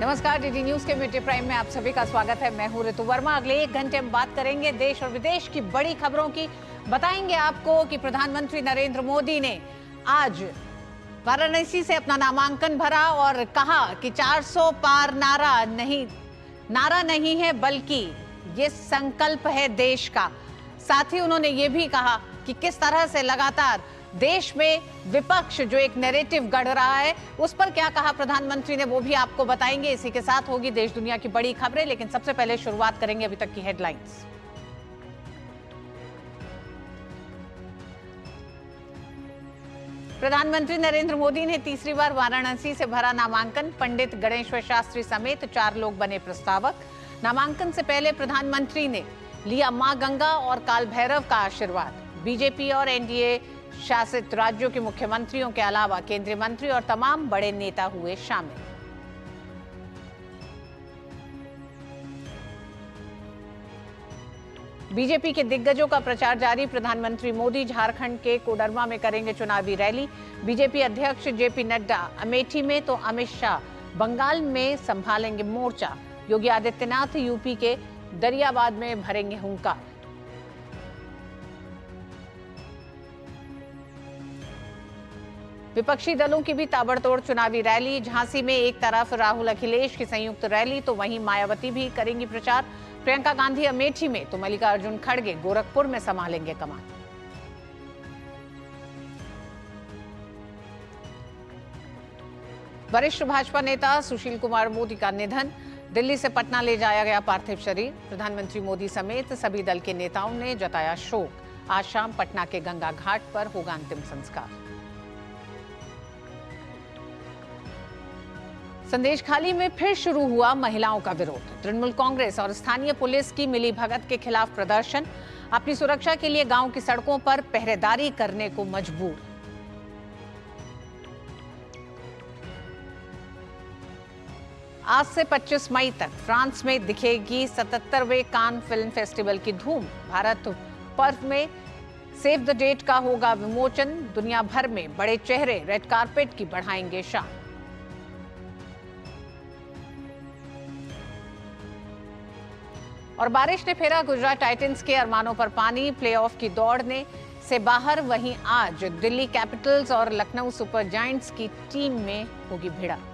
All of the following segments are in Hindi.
नमस्कार, डीडी न्यूज के मिड डे प्राइम में आप सभी का स्वागत है। मैं हूं ऋतु वर्मा। अगले 1 घंटे में बात करेंगे देश और विदेश की बड़ी खबरों की। बताएंगे आपको कि प्रधानमंत्री नरेंद्र मोदी ने आज वाराणसी से अपना नामांकन भरा और कहा कि 400 पार नारा नहीं है, बल्कि ये संकल्प है देश का। साथ ही उन्होंने ये भी कहा कि किस तरह से लगातार देश में विपक्ष जो एक नैरेटिव गढ़ रहा है, उस पर क्या कहा प्रधानमंत्री ने, वो भी आपको बताएंगे। इसी के साथ होगी देश दुनिया की बड़ी खबरें, लेकिन सबसे पहले शुरुआत करेंगे अभी तक की हेडलाइंस। प्रधानमंत्री नरेंद्र मोदी ने तीसरी बार वाराणसी से भरा नामांकन। पंडित गणेश्वर शास्त्री समेत 4 लोग बने प्रस्तावक। नामांकन से पहले प्रधानमंत्री ने लिया मां गंगा और काल भैरव का आशीर्वाद। बीजेपी और एनडीए शासित राज्यों के मुख्यमंत्रियों के अलावा केंद्रीय मंत्री और तमाम बड़े नेता हुए शामिल। बीजेपी के दिग्गजों का प्रचार जारी। प्रधानमंत्री मोदी झारखंड के कोडरमा में करेंगे चुनावी रैली। बीजेपी अध्यक्ष जेपी नड्डा अमेठी में तो अमित शाह बंगाल में संभालेंगे मोर्चा। योगी आदित्यनाथ यूपी के दरियाबाद में भरेंगे हुंकार। विपक्षी दलों की भी ताबड़तोड़ चुनावी रैली। झांसी में एक तरफ राहुल अखिलेश की संयुक्त रैली, तो वहीं मायावती भी करेंगी प्रचार। प्रियंका गांधी अमेठी में तो मल्लिकार्जुन खड़गे गोरखपुर में संभालेंगे कमान। वरिष्ठ भाजपा नेता सुशील कुमार मोदी का निधन। दिल्ली से पटना ले जाया गया पार्थिव शरीर। प्रधानमंत्री मोदी समेत सभी दल के नेताओं ने जताया शोक। आज शाम पटना के गंगा घाट पर होगा अंतिम संस्कार। संदेशखाली में फिर शुरू हुआ महिलाओं का विरोध। तृणमूल कांग्रेस और स्थानीय पुलिस की मिलीभगत के खिलाफ प्रदर्शन। अपनी सुरक्षा के लिए गांव की सड़कों पर पहरेदारी करने को मजबूर। आज से 25 मई तक फ्रांस में दिखेगी 77वें कान फिल्म फेस्टिवल की धूम। भारत पर्व में सेव द डेट का होगा विमोचन। दुनिया भर में बड़े चेहरे रेड कार्पेट की बढ़ाएंगे शान। और बारिश ने फेरा गुजरात टाइटंस के अरमानों पर पानी। प्लेऑफ की दौड़ने से बाहर। वहीं आज दिल्ली कैपिटल्स और लखनऊ सुपर जायंट्स की टीम में होगी भिड़ंत।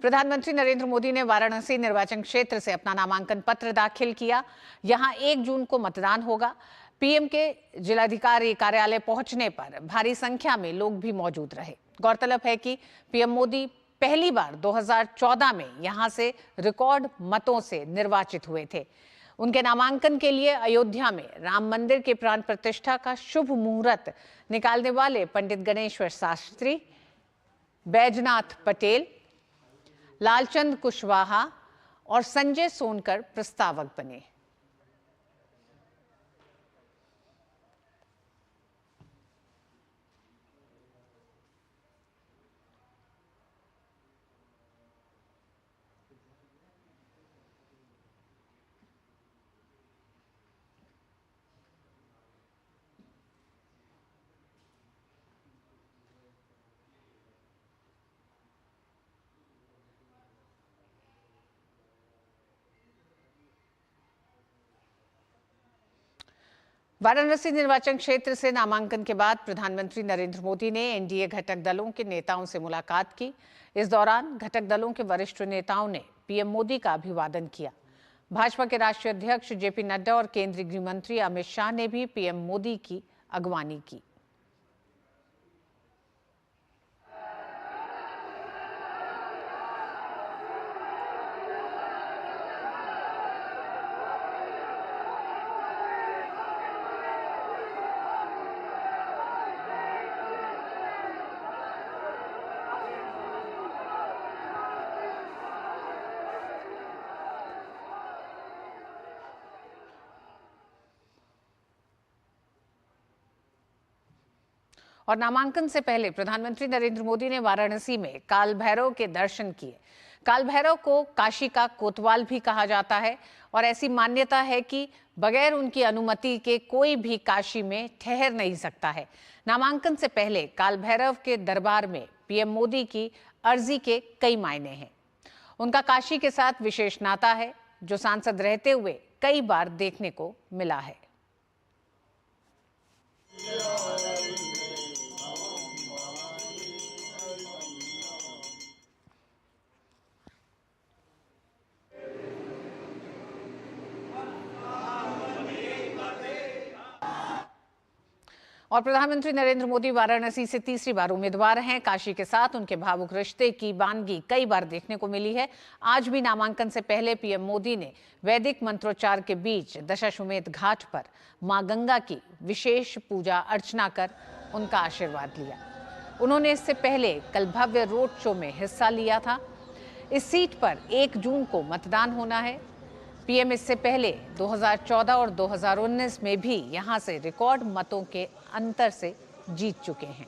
प्रधानमंत्री नरेंद्र मोदी ने वाराणसी निर्वाचन क्षेत्र से अपना नामांकन पत्र दाखिल किया। यहां 1 जून को मतदान होगा। पीएम के जिलाधिकारी कार्यालय पहुंचने पर भारी संख्या में लोग भी मौजूद रहे। गौरतलब है कि पीएम मोदी पहली बार 2014 में यहां से रिकॉर्ड मतों से निर्वाचित हुए थे। उनके नामांकन के लिए अयोध्या में राम मंदिर के प्राण प्रतिष्ठा का शुभ मुहूर्त निकालने वाले पंडित गणेश्वर शास्त्री, बैजनाथ पटेल, लालचंद कुशवाहा और संजय सोनकर प्रस्तावक बने। वाराणसी निर्वाचन क्षेत्र से नामांकन के बाद प्रधानमंत्री नरेंद्र मोदी ने एनडीए घटक दलों के नेताओं से मुलाकात की। इस दौरान घटक दलों के वरिष्ठ नेताओं ने पीएम मोदी का अभिवादन किया। भाजपा के राष्ट्रीय अध्यक्ष जेपी नड्डा और केंद्रीय गृह मंत्री अमित शाह ने भी पीएम मोदी की अगवानी की। और नामांकन से पहले प्रधानमंत्री नरेंद्र मोदी ने वाराणसी में काल भैरव के दर्शन किए। काल भैरव को काशी का कोतवाल भी कहा जाता है और ऐसी मान्यता है कि बगैर उनकी अनुमति के कोई भी काशी में ठहर नहीं सकता है। नामांकन से पहले काल भैरव के दरबार में पीएम मोदी की अर्जी के कई मायने हैं। उनका काशी के साथ विशेष नाता है, जो सांसद रहते हुए कई बार देखने को मिला है। और प्रधानमंत्री नरेंद्र मोदी वाराणसी से तीसरी बार उम्मीदवार हैं। काशी के साथ उनके भावुक रिश्ते की वानगी कई बार देखने को मिली है। आज भी नामांकन से पहले पीएम मोदी ने वैदिक मंत्रोच्चार के बीच दशाश्वमेध घाट पर मां गंगा की विशेष पूजा अर्चना कर उनका आशीर्वाद लिया। उन्होंने इससे पहले कल भव्य रोड शो में हिस्सा लिया था। इस सीट पर 1 जून को मतदान होना है। पीएम इससे पहले 2014 और 2019 में भी यहां से रिकॉर्ड मतों के अंतर से जीत चुके हैं।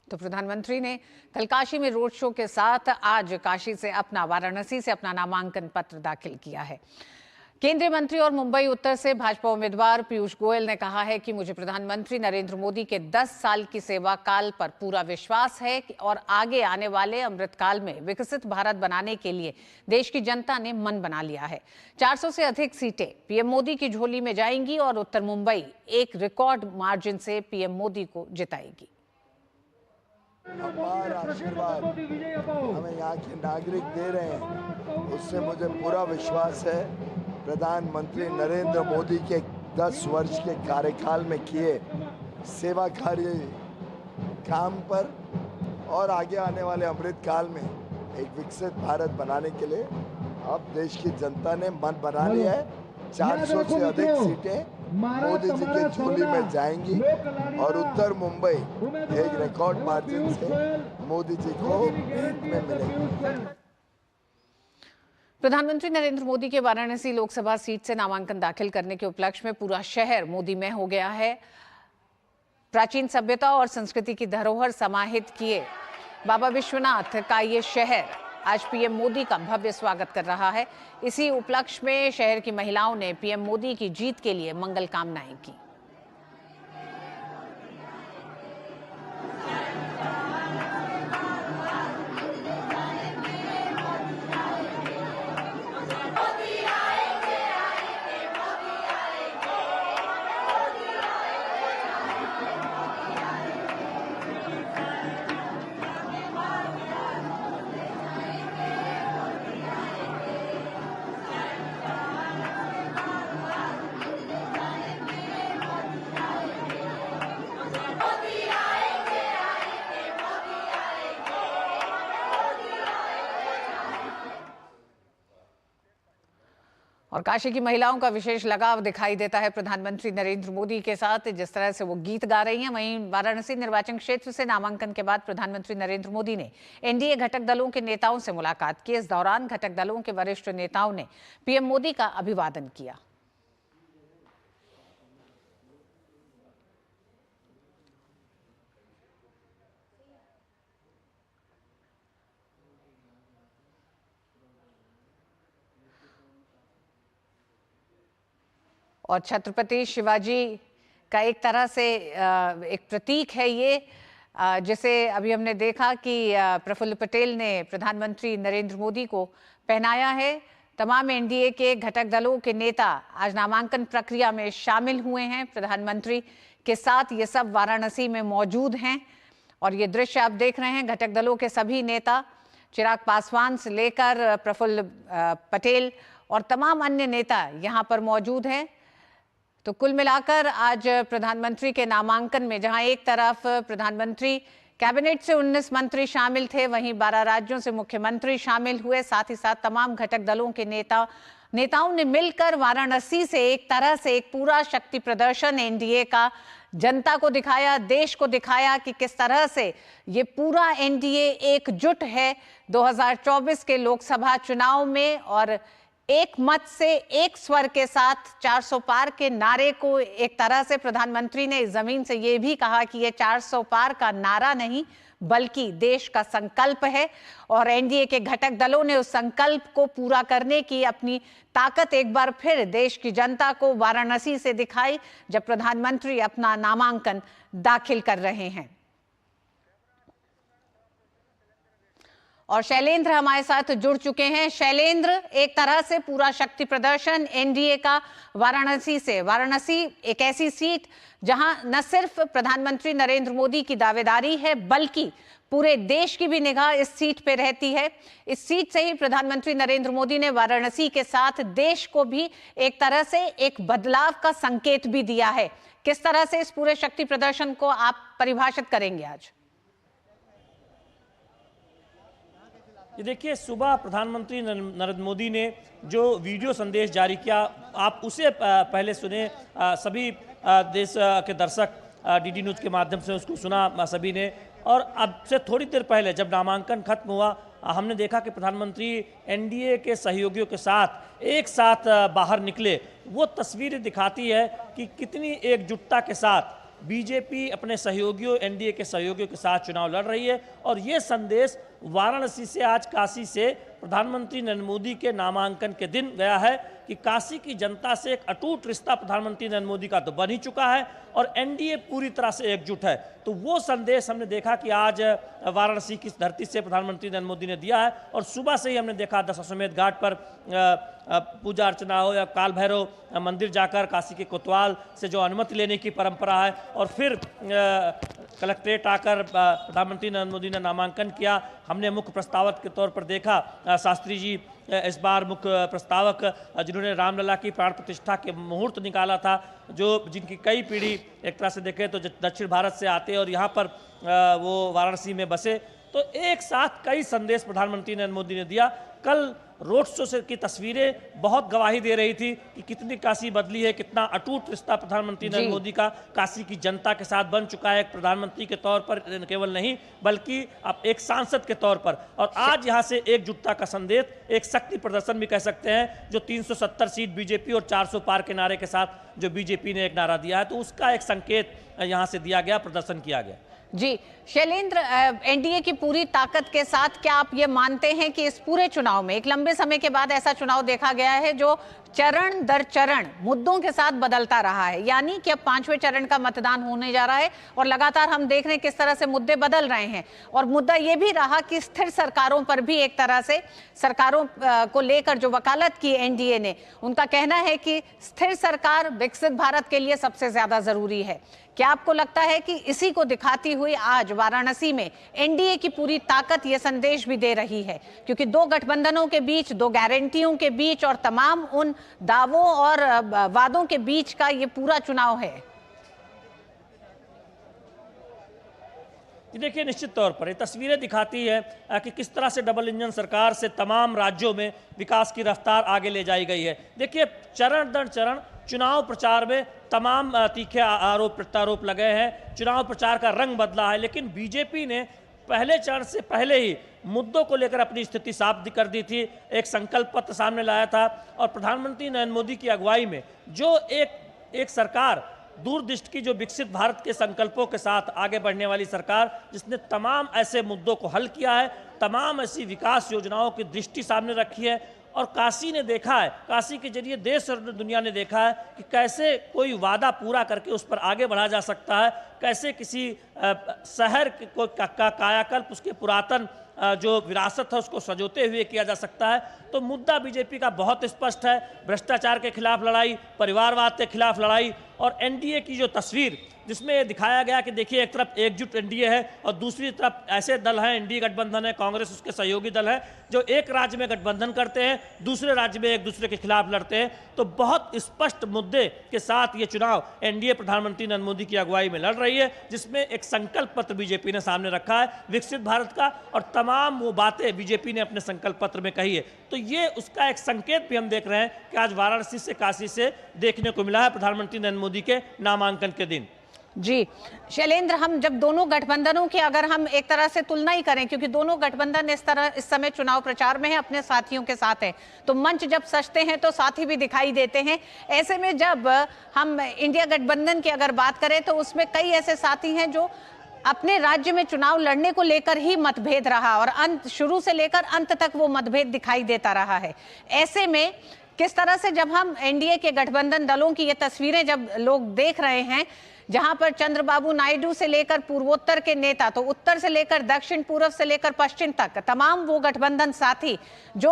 तो प्रधानमंत्री ने कल काशी में रोड शो के साथ आज वाराणसी से अपना नामांकन पत्र दाखिल किया है। केंद्रीय मंत्री और मुंबई उत्तर से भाजपा उम्मीदवार पीयूष गोयल ने कहा है कि मुझे प्रधानमंत्री नरेंद्र मोदी के 10 साल की सेवा काल पर पूरा विश्वास है और आगे आने वाले अमृतकाल में विकसित भारत बनाने के लिए देश की जनता ने मन बना लिया है। 400 से अधिक सीटें पीएम मोदी की झोली में जाएंगी और उत्तर मुंबई एक रिकॉर्ड मार्जिन से पीएम मोदी को जिताएगी। अपार आशीर्वाद हमें यहाँ के नागरिक दे रहे हैं, उससे मुझे पूरा विश्वास है प्रधानमंत्री नरेंद्र मोदी के 10 वर्ष के कार्यकाल में किए सेवा कार्य काम पर और आगे आने वाले अमृत काल में एक विकसित भारत बनाने के लिए अब देश की जनता ने मन बना लिया है। 400 से अधिक सीटें मोदी जी की झोली में जाएंगी और उत्तर मुंबई एक रिकॉर्ड मार्जिन से मोदी जी को जीत में मिलेगी। प्रधानमंत्री नरेंद्र मोदी के वाराणसी लोकसभा सीट से नामांकन दाखिल करने के उपलक्ष्य में पूरा शहर मोदीमय हो गया है। प्राचीन सभ्यता और संस्कृति की धरोहर समाहित किए बाबा विश्वनाथ का ये शहर आज पीएम मोदी का भव्य स्वागत कर रहा है। इसी उपलक्ष्य में शहर की महिलाओं ने पीएम मोदी की जीत के लिए मंगल कामनाएं की। और काशी की महिलाओं का विशेष लगाव दिखाई देता है प्रधानमंत्री नरेंद्र मोदी के साथ। जिस तरह से वो गीत गा रही हैं, वहीं वाराणसी निर्वाचन क्षेत्र से नामांकन के बाद प्रधानमंत्री नरेंद्र मोदी ने एनडीए घटक दलों के नेताओं से मुलाकात की। इस दौरान घटक दलों के वरिष्ठ नेताओं ने पीएम मोदी का अभिवादन किया। और छत्रपति शिवाजी का एक तरह से एक प्रतीक है ये, जिसे अभी हमने देखा कि प्रफुल्ल पटेल ने प्रधानमंत्री नरेंद्र मोदी को पहनाया है। तमाम एनडीए के घटक दलों के नेता आज नामांकन प्रक्रिया में शामिल हुए हैं। प्रधानमंत्री के साथ ये सब वाराणसी में मौजूद हैं और ये दृश्य आप देख रहे हैं। घटक दलों के सभी नेता, चिराग पासवान से लेकर प्रफुल्ल पटेल और तमाम अन्य नेता यहाँ पर मौजूद हैं। तो कुल मिलाकर आज प्रधानमंत्री के नामांकन में जहां एक तरफ प्रधानमंत्री कैबिनेट से 19 मंत्री शामिल थे, वहीं 12 राज्यों से मुख्यमंत्री शामिल हुए। साथ ही साथ तमाम घटक दलों के नेताओं ने मिलकर वाराणसी से एक तरह से एक पूरा शक्ति प्रदर्शन एनडीए का जनता को दिखाया, देश को दिखाया कि किस तरह से ये पूरा एनडीए एकजुट है 2024 के लोकसभा चुनाव में। और एक मत से एक स्वर के साथ 400 पार के नारे को एक तरह से प्रधानमंत्री ने इस जमीन से ये भी कहा कि ये 400 पार का नारा नहीं बल्कि देश का संकल्प है। और एनडीए के घटक दलों ने उस संकल्प को पूरा करने की अपनी ताकत एक बार फिर देश की जनता को वाराणसी से दिखाई, जब प्रधानमंत्री अपना नामांकन दाखिल कर रहे हैं। और शैलेंद्र हमारे साथ जुड़ चुके हैं। शैलेंद्र, एक तरह से पूरा शक्ति प्रदर्शन एनडीए का वाराणसी से। वाराणसी एक ऐसी सीट जहां न सिर्फ प्रधानमंत्री नरेंद्र मोदी की दावेदारी है बल्कि पूरे देश की भी निगाह इस सीट पे रहती है। इस सीट से ही प्रधानमंत्री नरेंद्र मोदी ने वाराणसी के साथ देश को भी एक तरह से एक बदलाव का संकेत भी दिया है। किस तरह से इस पूरे शक्ति प्रदर्शन को आप परिभाषित करेंगे आज? ये देखिए, सुबह प्रधानमंत्री नरेंद्र मोदी ने जो वीडियो संदेश जारी किया, आप उसे पहले सुने। सभी देश के दर्शक डीडी न्यूज़ के माध्यम से उसको सुना सभी ने। और अब से थोड़ी देर पहले जब नामांकन खत्म हुआ, हमने देखा कि प्रधानमंत्री एनडीए के सहयोगियों के साथ एक साथ बाहर निकले। वो तस्वीरें दिखाती है कि कितनी एकजुटता के साथ बीजेपी अपने सहयोगियों, एनडीए के सहयोगियों के साथ चुनाव लड़ रही है। और ये संदेश वाराणसी से, आज काशी से प्रधानमंत्री नरेंद्र मोदी के नामांकन के दिन गया है कि काशी की जनता से एक अटूट रिश्ता प्रधानमंत्री नरेंद्र मोदी का तो बन ही चुका है और एनडीए पूरी तरह से एकजुट है। तो वो संदेश हमने देखा कि आज वाराणसी की धरती से प्रधानमंत्री नरेंद्र मोदी ने दिया है। और सुबह से ही हमने देखा दशाश्वमेध घाट पर पूजा अर्चना हो या काल भैरव मंदिर जाकर काशी के कोतवाल से जो अनुमति लेने की परंपरा है, और फिर कलेक्ट्रेट आकर प्रधानमंत्री नरेंद्र मोदी ने नामांकन किया। हमने मुख्य प्रस्तावक के तौर पर देखा शास्त्री जी इस बार मुख्य प्रस्तावक, जिन्होंने रामलला की प्राण प्रतिष्ठा के मुहूर्त निकाला था, जिनकी कई पीढ़ी एक तरह से देखें तो दक्षिण भारत से आते और यहाँ पर वो वाराणसी में बसे। तो एक साथ कई संदेश प्रधानमंत्री नरेंद्र मोदी ने दिया। कल रोड शो से की तस्वीरें बहुत गवाही दे रही थी कि कितनी काशी बदली है, कितना अटूट रिश्ता प्रधानमंत्री नरेंद्र मोदी का काशी की जनता के साथ बन चुका है, एक प्रधानमंत्री के तौर पर केवल नहीं बल्कि अब एक सांसद के तौर पर। और आज यहाँ से एकजुटता का संदेश, एक शक्ति प्रदर्शन भी कह सकते हैं, जो 370 सीट बीजेपी और 400 पार के नारे के साथ जो बीजेपी ने एक नारा दिया है, तो उसका एक संकेत यहाँ से दिया गया, प्रदर्शन किया गया। जी शैलेंद्र, एनडीए की पूरी ताकत के साथ क्या आप ये मानते हैं कि इस पूरे चुनाव में, एक लंबे समय के बाद ऐसा चुनाव देखा गया है जो चरण दर चरण मुद्दों के साथ बदलता रहा है, यानी कि अब 5वें चरण का मतदान होने जा रहा है और लगातार हम देख रहे हैं किस तरह से मुद्दे बदल रहे हैं। और मुद्दा ये भी रहा कि स्थिर सरकारों पर भी एक तरह से सरकारों को लेकर जो वकालत की एनडीए ने, उनका कहना है कि स्थिर सरकार विकसित भारत के लिए सबसे ज्यादा जरूरी है। क्या आपको लगता है कि इसी को दिखाती हुई आज वाराणसी में एनडीए की पूरी ताकत ये संदेश भी दे रही है, क्योंकि दो गठबंधनों के बीच, दो गारंटियों के बीच और तमाम उन दावों और वादों के बीच का ये पूरा चुनाव है? देखिए, निश्चित तौर पर ये तस्वीरें दिखाती है कि किस तरह से डबल इंजन सरकार से तमाम राज्यों में विकास की रफ्तार आगे ले जाई गई है। देखिए, चरण दर चरण चुनाव प्रचार में तमाम तीखे आरोप प्रत्यारोप लगे हैं, चुनाव प्रचार का रंग बदला है, लेकिन बीजेपी ने पहले चरण से पहले ही मुद्दों को लेकर अपनी स्थिति साफ कर दी थी, एक संकल्प पत्र सामने लाया था। और प्रधानमंत्री नरेंद्र मोदी की अगुवाई में जो एक सरकार, दूरदृष्टि की, जो विकसित भारत के संकल्पों के साथ आगे बढ़ने वाली सरकार, जिसने तमाम ऐसे मुद्दों को हल किया है, तमाम ऐसी विकास योजनाओं की दृष्टि सामने रखी है और काशी ने देखा है, काशी के जरिए देश और दुनिया ने देखा है कि कैसे कोई वादा पूरा करके उस पर आगे बढ़ा जा सकता है, कैसे किसी शहर का कायाकल्प, उसके पुरातन जो विरासत है उसको सजोते हुए किया जा सकता है। तो मुद्दा बीजेपी का बहुत स्पष्ट है, भ्रष्टाचार के खिलाफ लड़ाई, परिवारवाद के खिलाफ लड़ाई, और एनडीए की जो तस्वीर जिसमें ये दिखाया गया कि देखिए एक तरफ एकजुट एनडीए है और दूसरी तरफ ऐसे दल हैं, एनडीए गठबंधन है, कांग्रेस उसके सहयोगी दल है, जो एक राज्य में गठबंधन करते हैं, दूसरे राज्य में एक दूसरे के खिलाफ लड़ते हैं। तो बहुत स्पष्ट मुद्दे के साथ ये चुनाव एनडीए प्रधानमंत्री नरेंद्र मोदी की अगुवाई में लड़ रही है, जिसमें एक संकल्प पत्र बीजेपी ने सामने रखा है विकसित भारत का, और तमाम वो बातें बीजेपी ने अपने संकल्प पत्र में कही है। तो ये उसका एक संकेत भी हम देख रहे हैं कि आज वाराणसी से, काशी से देखने को मिला है प्रधानमंत्री नरेंद्र मोदी के नामांकन के दिन। जी शैलेंद्र, हम जब दोनों गठबंधनों की अगर हम एक तरह से तुलना ही करें, क्योंकि दोनों गठबंधन इस समय चुनाव प्रचार में है, अपने साथियों के साथ है, तो मंच जब सजते हैं तो साथी भी दिखाई देते हैं। ऐसे में जब हम इंडिया गठबंधन की अगर बात करें तो उसमें कई ऐसे साथी हैं जो अपने राज्य में चुनाव लड़ने को लेकर ही मतभेद रहा और शुरू से लेकर अंत तक वो मतभेद दिखाई देता रहा है। ऐसे में किस तरह से जब हम एनडीए के गठबंधन दलों की ये तस्वीरें जब लोग देख रहे हैं, जहां पर चंद्रबाबू नायडू से लेकर पूर्वोत्तर के नेता, तो उत्तर से लेकर दक्षिण, पूर्व से लेकर पश्चिम तक तमाम वो गठबंधन साथी जो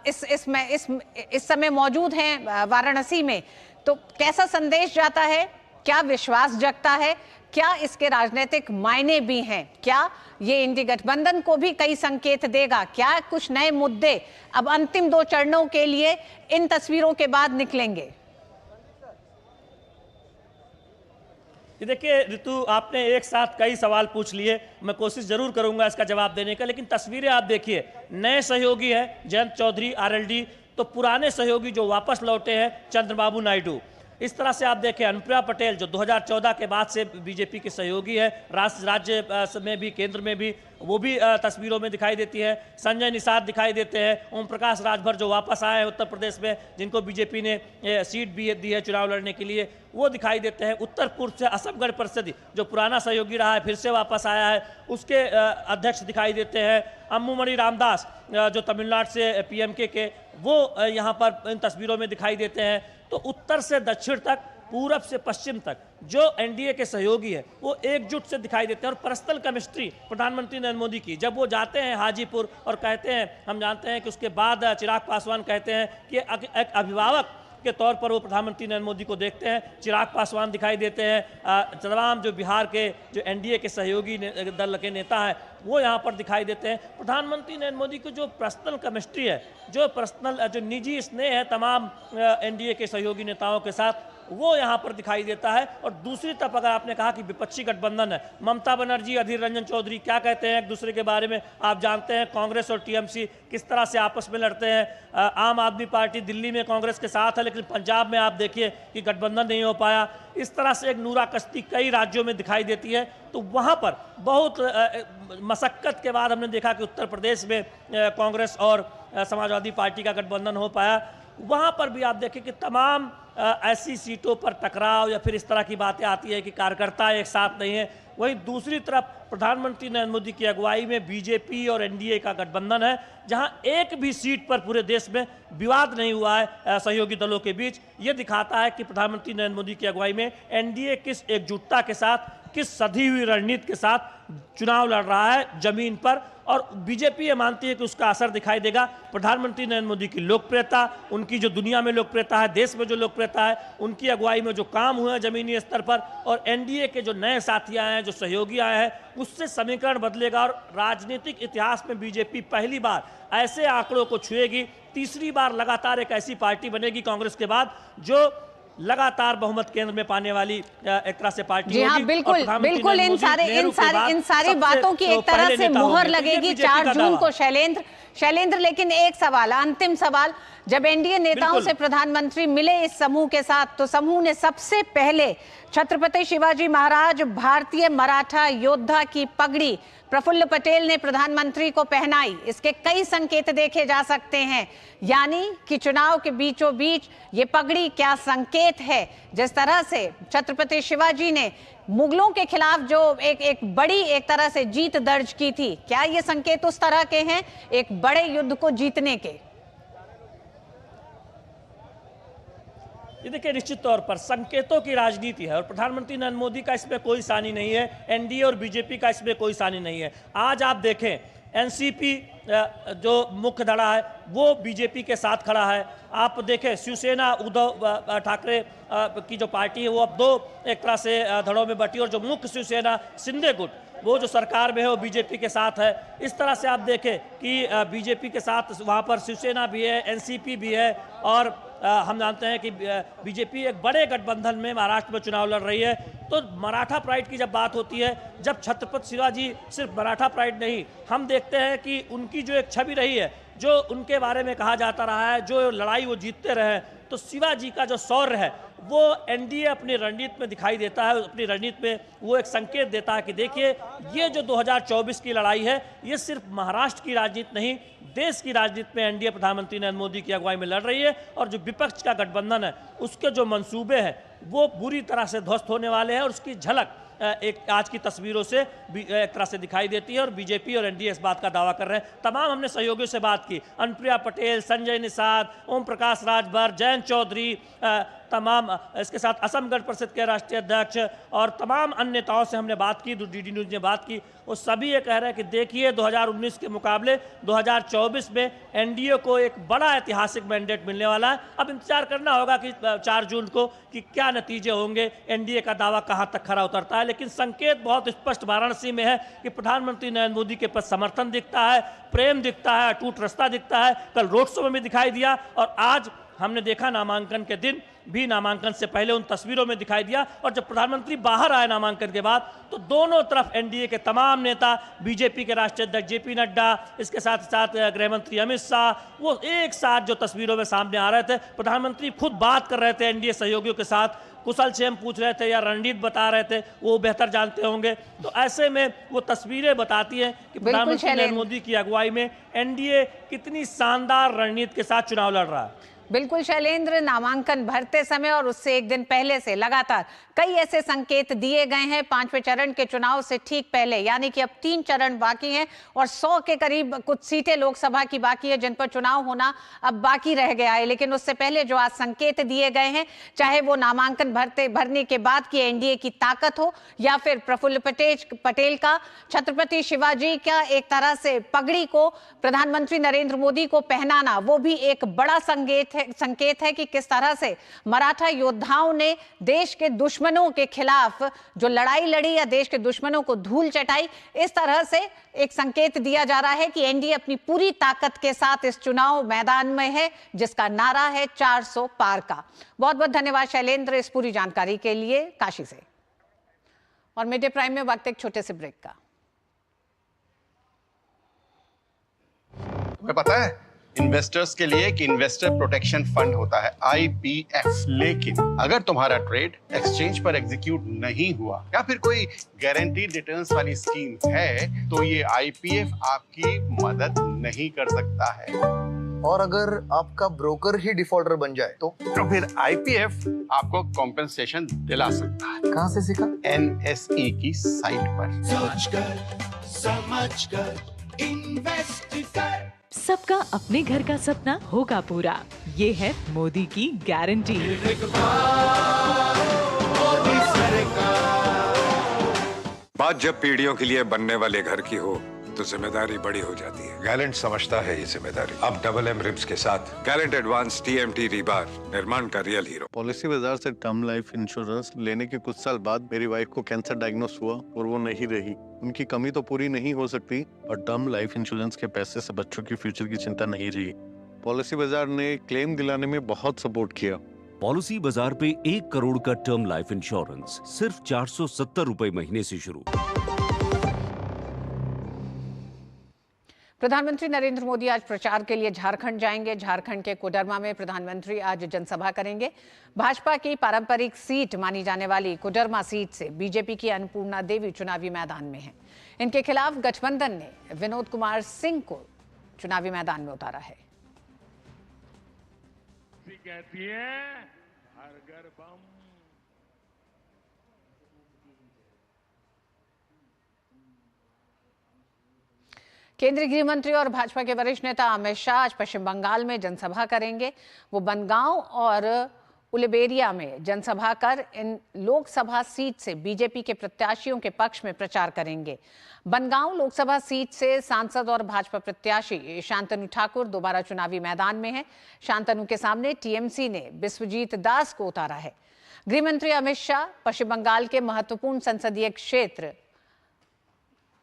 इस समय मौजूद हैं वाराणसी में, तो कैसा संदेश जाता है, क्या विश्वास जगता है, क्या इसके राजनीतिक मायने भी हैं, क्या ये इंडी गठबंधन को भी कई संकेत देगा, क्या कुछ नए मुद्दे अब अंतिम 2 चरणों के लिए इन तस्वीरों के बाद निकलेंगे? देखिए ऋतु, आपने एक साथ कई सवाल पूछ लिए, मैं कोशिश जरूर करूंगा इसका जवाब देने का, लेकिन तस्वीरें आप देखिए, नए सहयोगी हैं जयंत चौधरी आरएलडी, तो पुराने सहयोगी जो वापस लौटे हैं चंद्रबाबू नायडू। इस तरह से आप देखें अनुप्रिया पटेल जो 2014 के बाद से बीजेपी के सहयोगी है, राज्य में भी केंद्र में भी, वो भी तस्वीरों में दिखाई देती है। संजय निषाद दिखाई देते हैं, ओम प्रकाश राजभर जो वापस आए हैं उत्तर प्रदेश में, जिनको बीजेपी ने सीट भी दी है चुनाव लड़ने के लिए, वो दिखाई देते हैं। उत्तर पूर्व से असफगढ़ परिषद जो पुराना सहयोगी रहा है फिर से वापस आया है, उसके अध्यक्ष दिखाई देते हैं। अम्बुमणि रामदास जो तमिलनाडु से पीएमके के, वो यहाँ पर इन तस्वीरों में दिखाई देते हैं। तो उत्तर से दक्षिण तक, पूरब से पश्चिम तक जो एनडीए के सहयोगी है वो एकजुट से दिखाई देते हैं। और पर्सनल केमिस्ट्री प्रधानमंत्री नरेंद्र मोदी की, जब वो जाते हैं हाजीपुर और कहते हैं, हम जानते हैं कि उसके बाद चिराग पासवान कहते हैं कि एक अभिभावक के तौर पर वो प्रधानमंत्री नरेंद्र मोदी को देखते हैं, चिराग पासवान दिखाई देते हैं, तमाम जो बिहार के जो एनडीए के सहयोगी दल के नेता हैं वो यहाँ पर दिखाई देते हैं। प्रधानमंत्री नरेंद्र मोदी को जो पर्सनल केमिस्ट्री है, जो पर्सनल जो निजी स्नेह है तमाम एनडीए के सहयोगी नेताओं के साथ, वो यहाँ पर दिखाई देता है। और दूसरी तरफ अगर आपने कहा कि विपक्षी गठबंधन है, ममता बनर्जी, अधीर रंजन चौधरी क्या कहते हैं एक दूसरे के बारे में आप जानते हैं। कांग्रेस और टीएमसी किस तरह से आपस में लड़ते हैं। आम आदमी पार्टी दिल्ली में कांग्रेस के साथ है, लेकिन पंजाब में आप देखिए कि गठबंधन नहीं हो पाया। इस तरह से एक नूरा कश्ती कई राज्यों में दिखाई देती है। तो वहाँ पर बहुत मशक्कत के बाद हमने देखा कि उत्तर प्रदेश में कांग्रेस और समाजवादी पार्टी का गठबंधन हो पाया। वहाँ पर भी आप देखें कि तमाम ऐसी सीटों पर टकराव या फिर इस तरह की बातें आती है कि कार्यकर्ता एक साथ नहीं है। वहीं दूसरी तरफ प्रधानमंत्री नरेंद्र मोदी की अगुवाई में बीजेपी और एनडीए का गठबंधन है, जहां एक भी सीट पर पूरे देश में विवाद नहीं हुआ है सहयोगी दलों के बीच। ये दिखाता है कि प्रधानमंत्री नरेंद्र मोदी की अगुवाई में एनडीए किस एकजुटता के साथ, किस सधी हुई रणनीति के साथ चुनाव लड़ रहा है जमीन पर। और बीजेपी ये मानती है कि उसका असर दिखाई देगा। प्रधानमंत्री नरेंद्र मोदी की लोकप्रियता, उनकी जो दुनिया में लोकप्रियता है, देश में जो लोकप्रियता है, उनकी अगुवाई में जो काम हुए हैं जमीनी स्तर पर, और एनडीए के जो नए साथी आए हैं, जो सहयोगी आए हैं, उससे समीकरण बदलेगा। और राजनीतिक इतिहास में बीजेपी पहली बार ऐसे आंकड़ों को छुएगी, तीसरी बार लगातार एक ऐसी पार्टी बनेगी कांग्रेस के बाद जो लगातार बहुमत केंद्र में पाने वाली एक तरह से पार्टी जी हाँ, बिल्कुल बिल्कुल इन सारी बातों की एक तरह से मुहर लगेगी 4 जून को। शैलेंद्र, लेकिन एक सवाल, अंतिम सवाल, जब एनडीए नेताओं से प्रधानमंत्री मिले इस समूह के साथ, तो समूह ने सबसे पहले छत्रपति शिवाजी महाराज भारतीय मराठा योद्धा की पगड़ी प्रफुल्ल पटेल ने प्रधानमंत्री को पहनाई। इसके कई संकेत देखे जा सकते हैं, यानी कि चुनाव के बीचों बीच ये पगड़ी क्या संकेत है। जिस तरह से छत्रपति शिवाजी ने मुगलों के खिलाफ जो एक बड़ी एक तरह से जीत दर्ज की थी, क्या ये संकेत उस तरह के हैं एक बड़े युद्ध को जीतने के? ये देखिए, निश्चित तौर पर संकेतों की राजनीति है और प्रधानमंत्री नरेंद्र मोदी का इसमें कोई सानी नहीं है, एनडीए और बीजेपी का इसमें कोई सानी नहीं है। आज आप देखें, एनसीपी जो मुख्य धड़ा है वो बीजेपी के साथ खड़ा है। आप देखें, शिवसेना उद्धव ठाकरे की जो पार्टी है वो अब दो एक तरह से धड़ों में बटी, और जो मुख्य शिवसेना शिंदे गुट वो जो सरकार में है वो बीजेपी के साथ है। इस तरह से आप देखें कि बीजेपी के साथ वहाँ पर शिवसेना भी है, एनसीपी भी है, और हम जानते हैं कि बीजेपी एक बड़े गठबंधन में महाराष्ट्र में चुनाव लड़ रही है। तो मराठा प्राइड की जब बात होती है, जब छत्रपति शिवाजी सिर्फ मराठा प्राइड नहीं, हम देखते हैं कि उनकी जो एक छवि रही है, जो उनके बारे में कहा जाता रहा है, जो लड़ाई वो जीतते रहे, तो शिवाजी का जो शौर्य है वो एनडीए अपनी रणनीति में दिखाई देता है। अपनी रणनीति में वो एक संकेत देता है कि देखिए, ये जो 2024 की लड़ाई है ये सिर्फ महाराष्ट्र की राजनीति नहीं, देश की राजनीति में एनडीए प्रधानमंत्री नरेंद्र मोदी की अगुवाई में लड़ रही है। और जो विपक्ष का गठबंधन है उसके जो मंसूबे हैं वो बुरी तरह से ध्वस्त होने वाले हैं, और उसकी झलक एक आज की तस्वीरों से एक तरह से दिखाई देती है। और बीजेपी और एनडीए इस बात का दावा कर रहे हैं। तमाम हमने सहयोगियों से बात की, अनुप्रिया पटेल, संजय निषाद, ओम प्रकाश राजभर, जयंत चौधरी, तमाम इसके साथ असम गण परिषद के राष्ट्रीय अध्यक्ष और तमाम अन्य नेताओं से हमने बात की, डीडी न्यूज़ ने बात की। वो सभी ये कह रहे हैं कि देखिए, 2019 के मुकाबले 2024 में एनडीए को एक बड़ा ऐतिहासिक मैंडेट मिलने वाला है। अब इंतजार करना होगा कि 4 जून को कि क्या नतीजे होंगे, एनडीए का दावा कहाँ तक खरा उतरता है। लेकिन संकेत बहुत स्पष्ट वाराणसी में है कि प्रधानमंत्री नरेंद्र मोदी के प्रति समर्थन दिखता है, प्रेम दिखता है, अटूट रास्ता दिखता है। कल रोड शो में भी दिखाई दिया, और आज हमने देखा नामांकन के दिन भी, नामांकन से पहले उन तस्वीरों में दिखाई दिया। और जब प्रधानमंत्री बाहर आए नामांकन के बाद, तो दोनों तरफ एनडीए के तमाम नेता, बीजेपी के राष्ट्रीय अध्यक्ष जेपी नड्डा, इसके साथ साथ गृह मंत्री अमित शाह, वो एक साथ जो तस्वीरों में सामने आ रहे थे। प्रधानमंत्री खुद बात कर रहे थे एनडीए सहयोगियों के साथ, कुशल क्षेम पूछ रहे थे या रणनीति बता रहे थे, वो बेहतर जानते होंगे। तो ऐसे में वो तस्वीरें बताती हैं कि प्रधानमंत्री नरेंद्र मोदी की अगुवाई में एनडीए कितनी शानदार रणनीति के साथ चुनाव लड़ रहा है। बिल्कुल शैलेंद्र, नामांकन भरते समय और उससे एक दिन पहले से लगातार कई ऐसे संकेत दिए गए हैं 5वें चरण के चुनाव से ठीक पहले, यानी कि अब 3 चरण बाकी हैं और 100 के करीब कुछ सीटें लोकसभा की बाकी है जिन पर चुनाव होना अब बाकी रह गया है। लेकिन उससे पहले जो आज संकेत दिए गए हैं, चाहे वो नामांकन भरने के बाद की एनडीए की ताकत हो या फिर प्रफुल्ल पटेल का, छत्रपति शिवाजी का एक तरह से पगड़ी को प्रधानमंत्री नरेंद्र मोदी को पहनाना, वो भी एक बड़ा संकेत है कि किस तरह से मराठा योद्धाओं ने देश के दुश्मनों के खिलाफ जो लड़ाई लड़ी या देश के दुश्मनों को धूल चटाई। इस तरह से एक संकेत दिया जा रहा है कि एनडीए अपनी पूरी ताकत के साथ इस चुनाव मैदान में है, जिसका नारा है 400 पार का। बहुत बहुत धन्यवाद शैलेंद्र इस पूरी जानकारी के लिए काशी से। और मिड डे प्राइम में वक्त एक छोटे से ब्रेक का। तुम्हें पता है इन्वेस्टर्स के लिए एक इन्वेस्टर प्रोटेक्शन फंड होता है, IPF। लेकिन अगर तुम्हारा ट्रेड एक्सचेंज पर एग्जीक्यूट नहीं हुआ या फिर कोई गारंटीड रिटर्न्स वाली स्कीम है, तो ये IPF आपकी मदद नहीं कर सकता है। और अगर आपका ब्रोकर ही डिफॉल्टर बन जाए तो फिर IPF आपको कॉम्पेंसेशन दिला सकता है। कहाँ से सीखा? NSE की साइट पर। सोचकर समझकर इन्वेस्ट कर। सबका अपने घर का सपना होगा पूरा, ये है मोदी की गारंटी। बात जब पीढ़ियों के लिए बनने वाले घर की हो तो जिम्मेदारी बड़ी हो जाती है। गैलेंट समझता है ये जिम्मेदारी। अब डबल M रिब्स के साथ गैलेंट एडवांस TMT रीबार, निर्माण का रियल हीरो। पॉलिसी बाजार से टर्म लाइफ इंश्योरेंस लेने के कुछ साल बाद मेरी वाइफ को कैंसर डायग्नोस हुआ और वो नहीं रही। उनकी कमी तो पूरी नहीं हो सकती, और टर्म लाइफ इंश्योरेंस के पैसे से बच्चों की फ्यूचर की चिंता नहीं रही। पॉलिसी बाजार ने क्लेम दिलाने में बहुत सपोर्ट किया। पॉलिसी बाजार पे 1 करोड़ का टर्म लाइफ इंश्योरेंस सिर्फ 470 रुपए महीने से शुरू। प्रधानमंत्री नरेंद्र मोदी आज प्रचार के लिए झारखंड जाएंगे। झारखंड के कोडरमा में प्रधानमंत्री आज जनसभा करेंगे। भाजपा की पारंपरिक सीट मानी जाने वाली कोडरमा सीट से बीजेपी की अन्नपूर्णा देवी चुनावी मैदान में हैं। इनके खिलाफ गठबंधन ने विनोद कुमार सिंह को चुनावी मैदान में उतारा है। कहती है हर घर बम। केंद्रीय गृह मंत्री और भाजपा के वरिष्ठ नेता अमित शाह आज पश्चिम बंगाल में जनसभा करेंगे। वो बनगांव और उलुबेरिया में जनसभा कर इन लोकसभा सीट से बीजेपी के प्रत्याशियों के पक्ष में प्रचार करेंगे। बनगांव लोकसभा सीट से सांसद और भाजपा प्रत्याशी शांतनु ठाकुर दोबारा चुनावी मैदान में है। शांतनु के सामने टीएमसी ने बिस्वजीत दास को उतारा है। गृह मंत्री अमित शाह पश्चिम बंगाल के महत्वपूर्ण संसदीय क्षेत्र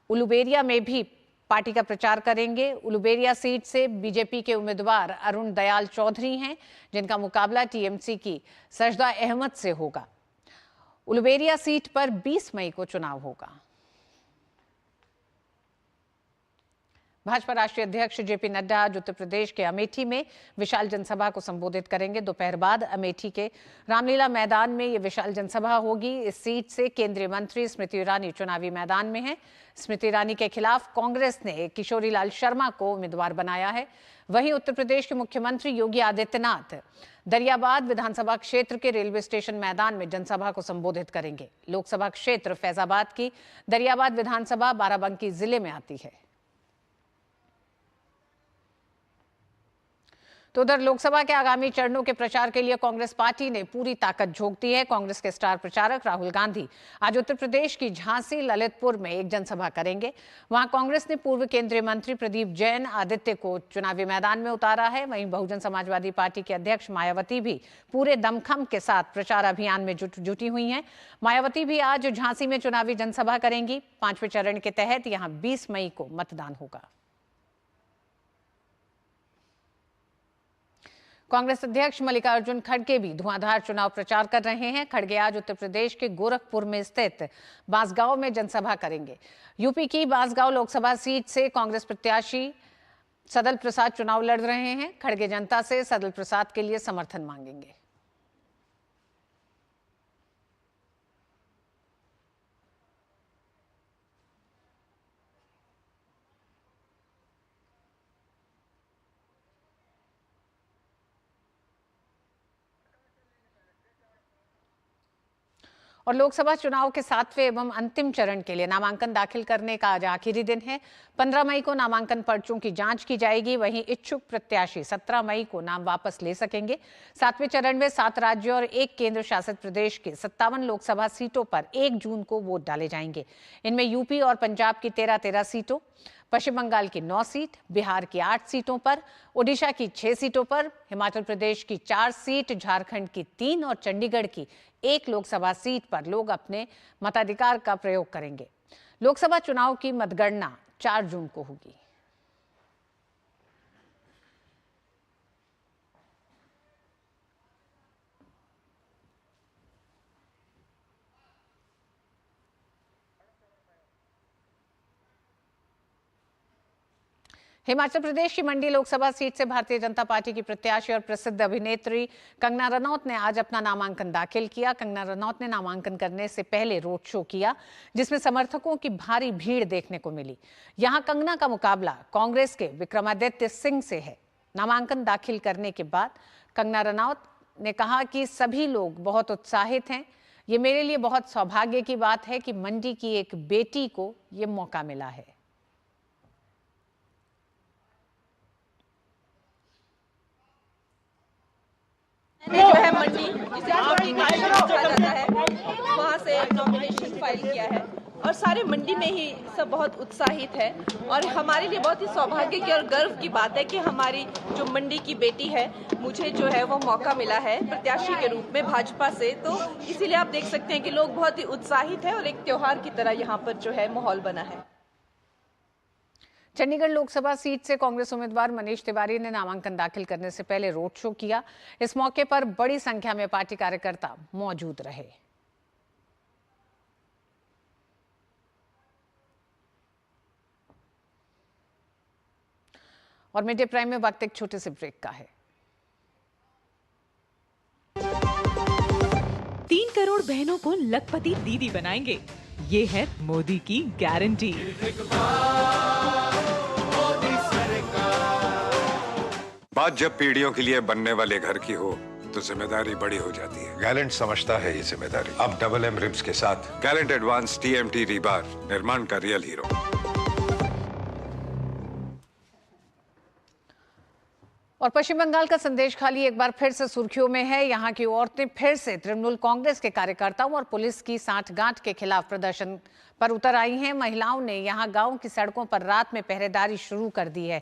उलुबेरिया में भी पार्टी का प्रचार करेंगे। उलुबेरिया सीट से बीजेपी के उम्मीदवार अरुण दयाल चौधरी हैं, जिनका मुकाबला टीएमसी की सजदा अहमद से होगा। उलुबेरिया सीट पर 20 मई को चुनाव होगा। भाजपा राष्ट्रीय अध्यक्ष जेपी नड्डा आज उत्तर प्रदेश के अमेठी में विशाल जनसभा को संबोधित करेंगे। दोपहर बाद अमेठी के रामलीला मैदान में यह विशाल जनसभा होगी। इस सीट से केंद्रीय मंत्री स्मृति ईरानी चुनावी मैदान में है। स्मृति ईरानी के खिलाफ कांग्रेस ने किशोरी लाल शर्मा को उम्मीदवार बनाया है। वहीं उत्तर प्रदेश के मुख्यमंत्री योगी आदित्यनाथ दरियाबाद विधानसभा क्षेत्र के रेलवे स्टेशन मैदान में जनसभा को संबोधित करेंगे। लोकसभा क्षेत्र फैजाबाद की दरियाबाद विधानसभा बाराबंकी जिले में आती है। तो उधर लोकसभा के आगामी चरणों के प्रचार के लिए कांग्रेस पार्टी ने पूरी ताकत झोंक दी है। कांग्रेस के स्टार प्रचारक राहुल गांधी आज उत्तर प्रदेश की झांसी ललितपुर में एक जनसभा करेंगे। वहां कांग्रेस ने पूर्व केंद्रीय मंत्री प्रदीप जैन आदित्य को चुनावी मैदान में उतारा है। वहीं बहुजन समाजवादी पार्टी के अध्यक्ष मायावती भी पूरे दमखम के साथ प्रचार अभियान में जुटी हुई हैं। मायावती भी आज झांसी में चुनावी जनसभा करेंगी। 5वें चरण के तहत यहां 20 मई को मतदान होगा। कांग्रेस अध्यक्ष मल्लिकार्जुन खड़गे भी धुआंधार चुनाव प्रचार कर रहे हैं। खड़गे आज उत्तर प्रदेश के गोरखपुर में स्थित बांसगांव में जनसभा करेंगे। यूपी की बांसगांव लोकसभा सीट से कांग्रेस प्रत्याशी सदल प्रसाद चुनाव लड़ रहे हैं। खड़गे जनता से सदल प्रसाद के लिए समर्थन मांगेंगे। और लोकसभा चुनाव के 7वें एवं अंतिम चरण के लिए नामांकन दाखिल करने का आज आखिरी दिन है। 15 मई को नामांकन पर्चों की जांच की जाएगी। वहीं इच्छुक प्रत्याशी 17 मई को नाम वापस ले सकेंगे। 7वें चरण में 7 राज्यों और 1 केंद्र शासित प्रदेश के 57 लोकसभा सीटों पर 1 जून को वोट डाले जाएंगे। इनमें यूपी और पंजाब की 13 सीटों, पश्चिम बंगाल की 9 सीट, बिहार की 8 सीटों पर, ओडिशा की 6 सीटों पर, हिमाचल प्रदेश की 4 सीट, झारखंड की 3 और चंडीगढ़ की 1 लोकसभा सीट पर लोग अपने मताधिकार का प्रयोग करेंगे। लोकसभा चुनाव की मतगणना 4 जून को होगी। हिमाचल प्रदेश की मंडी लोकसभा सीट से भारतीय जनता पार्टी की प्रत्याशी और प्रसिद्ध अभिनेत्री कंगना रनौत ने आज अपना नामांकन दाखिल किया। कंगना रनौत ने नामांकन करने से पहले रोड शो किया, जिसमें समर्थकों की भारी भीड़ देखने को मिली। यहां कंगना का मुकाबला कांग्रेस के विक्रमादित्य सिंह से है। नामांकन दाखिल करने के बाद कंगना रनौत ने कहा कि सभी लोग बहुत उत्साहित हैं। ये मेरे लिए बहुत सौभाग्य की बात है कि मंडी की एक बेटी को ये मौका मिला है। जो है मंडी, जिसे कहा जाता है, वहाँ से नॉमिनेशन फाइल किया है और सारे मंडी में ही सब बहुत उत्साहित है। और हमारे लिए बहुत ही सौभाग्य की और गर्व की बात है कि हमारी जो मंडी की बेटी है, मुझे जो है वो मौका मिला है प्रत्याशी के रूप में भाजपा से। तो इसीलिए आप देख सकते हैं कि लोग बहुत ही उत्साहित है और एक त्योहार की तरह यहाँ पर जो है माहौल बना है। चंडीगढ़ लोकसभा सीट से कांग्रेस उम्मीदवार मनीष तिवारी ने नामांकन दाखिल करने से पहले रोड शो किया। इस मौके पर बड़ी संख्या में पार्टी कार्यकर्ता मौजूद रहे। और मिड डे प्राइम में वक्त एक छोटे से ब्रेक का है। 3 करोड़ बहनों को लखपति दीदी बनाएंगे, ये है मोदी की गारंटी। बात जब पीढ़ियों के लिए बनने वाले घर की हो तो जिम्मेदारी बड़ी हो जाती है। गैलेंट समझता है ये जिम्मेदारी। अब डबल एम रिब्स के साथ गैलेंट एडवांस TMT रीबार, निर्माण का रियल हीरो। और पश्चिम बंगाल का संदेश खाली एक बार फिर से सुर्खियों में है। यहाँ की औरतें फिर से तृणमूल कांग्रेस के कार्यकर्ताओं और पुलिस की सांठगांठ के खिलाफ प्रदर्शन पर उतर आई हैं। महिलाओं ने यहाँ गांव की सड़कों पर रात में पहरेदारी शुरू कर दी है।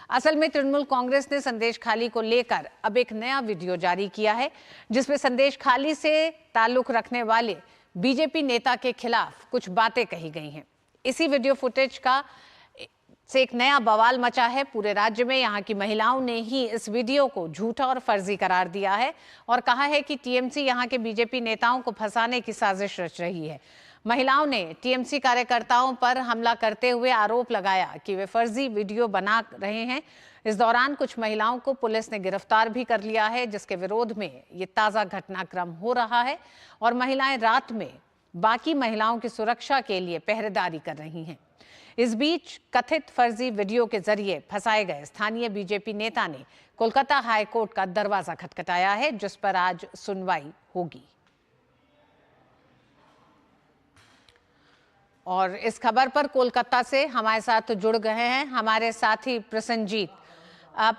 असल में तृणमूल कांग्रेस ने संदेश खाली को लेकर अब एक नया वीडियो जारी किया है, जिसमें संदेश खाली से ताल्लुक रखने वाले बीजेपी नेता के खिलाफ कुछ बातें कही गई हैं। इसी वीडियो फुटेज से एक नया बवाल मचा है पूरे राज्य में। यहाँ की महिलाओं ने ही इस वीडियो को झूठा और फर्जी करार दिया है और कहा है कि टीएमसी यहाँ के बीजेपी नेताओं को फंसाने की साजिश रच रही है। महिलाओं ने टीएमसी कार्यकर्ताओं पर हमला करते हुए आरोप लगाया कि वे फर्जी वीडियो बना रहे हैं। इस दौरान कुछ महिलाओं को पुलिस ने गिरफ्तार भी कर लिया है, जिसके विरोध में ये ताजा घटनाक्रम हो रहा है और महिलाएं रात में बाकी महिलाओं की सुरक्षा के लिए पहरेदारी कर रही हैं। इस बीच कथित फर्जी वीडियो के जरिए फंसाए गए स्थानीय बीजेपी नेता ने कोलकाता हाई कोर्ट का दरवाजा खटखटाया है, जिस पर आज सुनवाई होगी। और इस खबर पर कोलकाता से हमारे साथ जुड़ गए हैं हमारे साथी प्रसन्नजीत।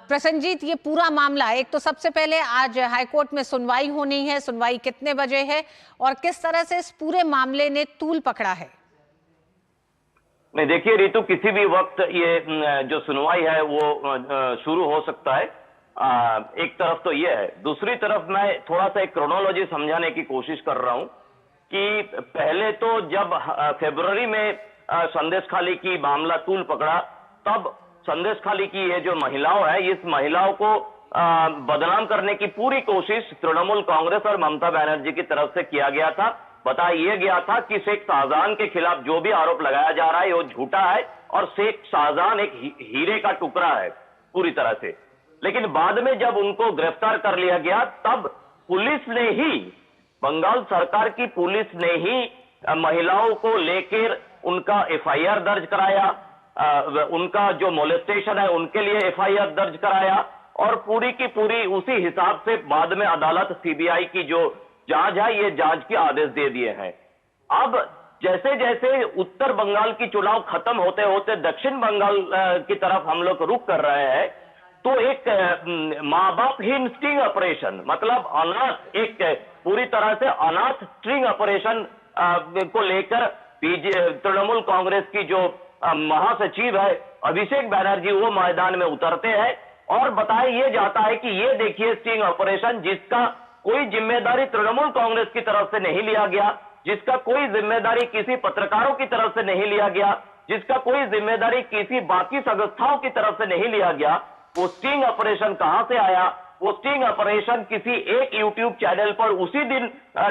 प्रसन्नजीत, ये पूरा मामला, एक तो सबसे पहले आज हाईकोर्ट में सुनवाई होनी है, सुनवाई कितने बजे है और किस तरह से इस पूरे मामले ने तूल पकड़ा है? नहीं, देखिए रितु, किसी भी वक्त ये जो सुनवाई है वो शुरू हो सकता है। एक तरफ तो ये है, दूसरी तरफ मैं थोड़ा सा एक क्रोनोलॉजी समझाने की कोशिश कर रहा हूं कि पहले तो जब फरवरी में संदेश खाली की मामला तूल पकड़ा, तब संदेश खाली की ये जो महिलाओं है, इस महिलाओं को बदनाम करने की पूरी कोशिश तृणमूल कांग्रेस और ममता बनर्जी की तरफ से किया गया था। बताया गया था कि शेख शाहजहां के खिलाफ जो भी आरोप लगाया जा रहा है वो झूठा है और शेख शाहजहां एक हीरे का टुकड़ा है पूरी तरह से। लेकिन बाद में जब उनको गिरफ्तार कर लिया गया, तब पुलिस ने ही, बंगाल सरकार की पुलिस ने ही महिलाओं को लेकर उनका एफआईआर दर्ज कराया, उनका जो मोलेस्टेशन है उनके लिए एफआईआर दर्ज कराया और पूरी की पूरी उसी हिसाब से बाद में अदालत सीबीआई की जो जांच है, ये जांच के आदेश दे दिए हैं। अब जैसे जैसे उत्तर बंगाल की चुनाव खत्म होते होते दक्षिण बंगाल की तरफ हम लोग रुख कर रहे हैं, तो एक माँ बापहीन स्टिंग ऑपरेशन, मतलब अनाथ, एक पूरी तरह से अनाथ स्टिंग ऑपरेशन को लेकर तृणमूल कांग्रेस की जो महासचिव है अभिषेक बनर्जी, वो मैदान में उतरते हैं और बताया ये जाता है कि ये देखिए स्टिंग ऑपरेशन जिसका कोई जिम्मेदारी तृणमूल कांग्रेस की तरफ से नहीं लिया गया, जिसका कोई जिम्मेदारी किसी पत्रकारों की तरफ से नहीं लिया गया, जिसका कोई जिम्मेदारी किसी बाकी संस्थाओं की तरफ से नहीं लिया गया, वो स्टिंग ऑपरेशन कहां से आया? वो स्टिंग ऑपरेशन किसी एक यूट्यूब चैनल पर उसी दिन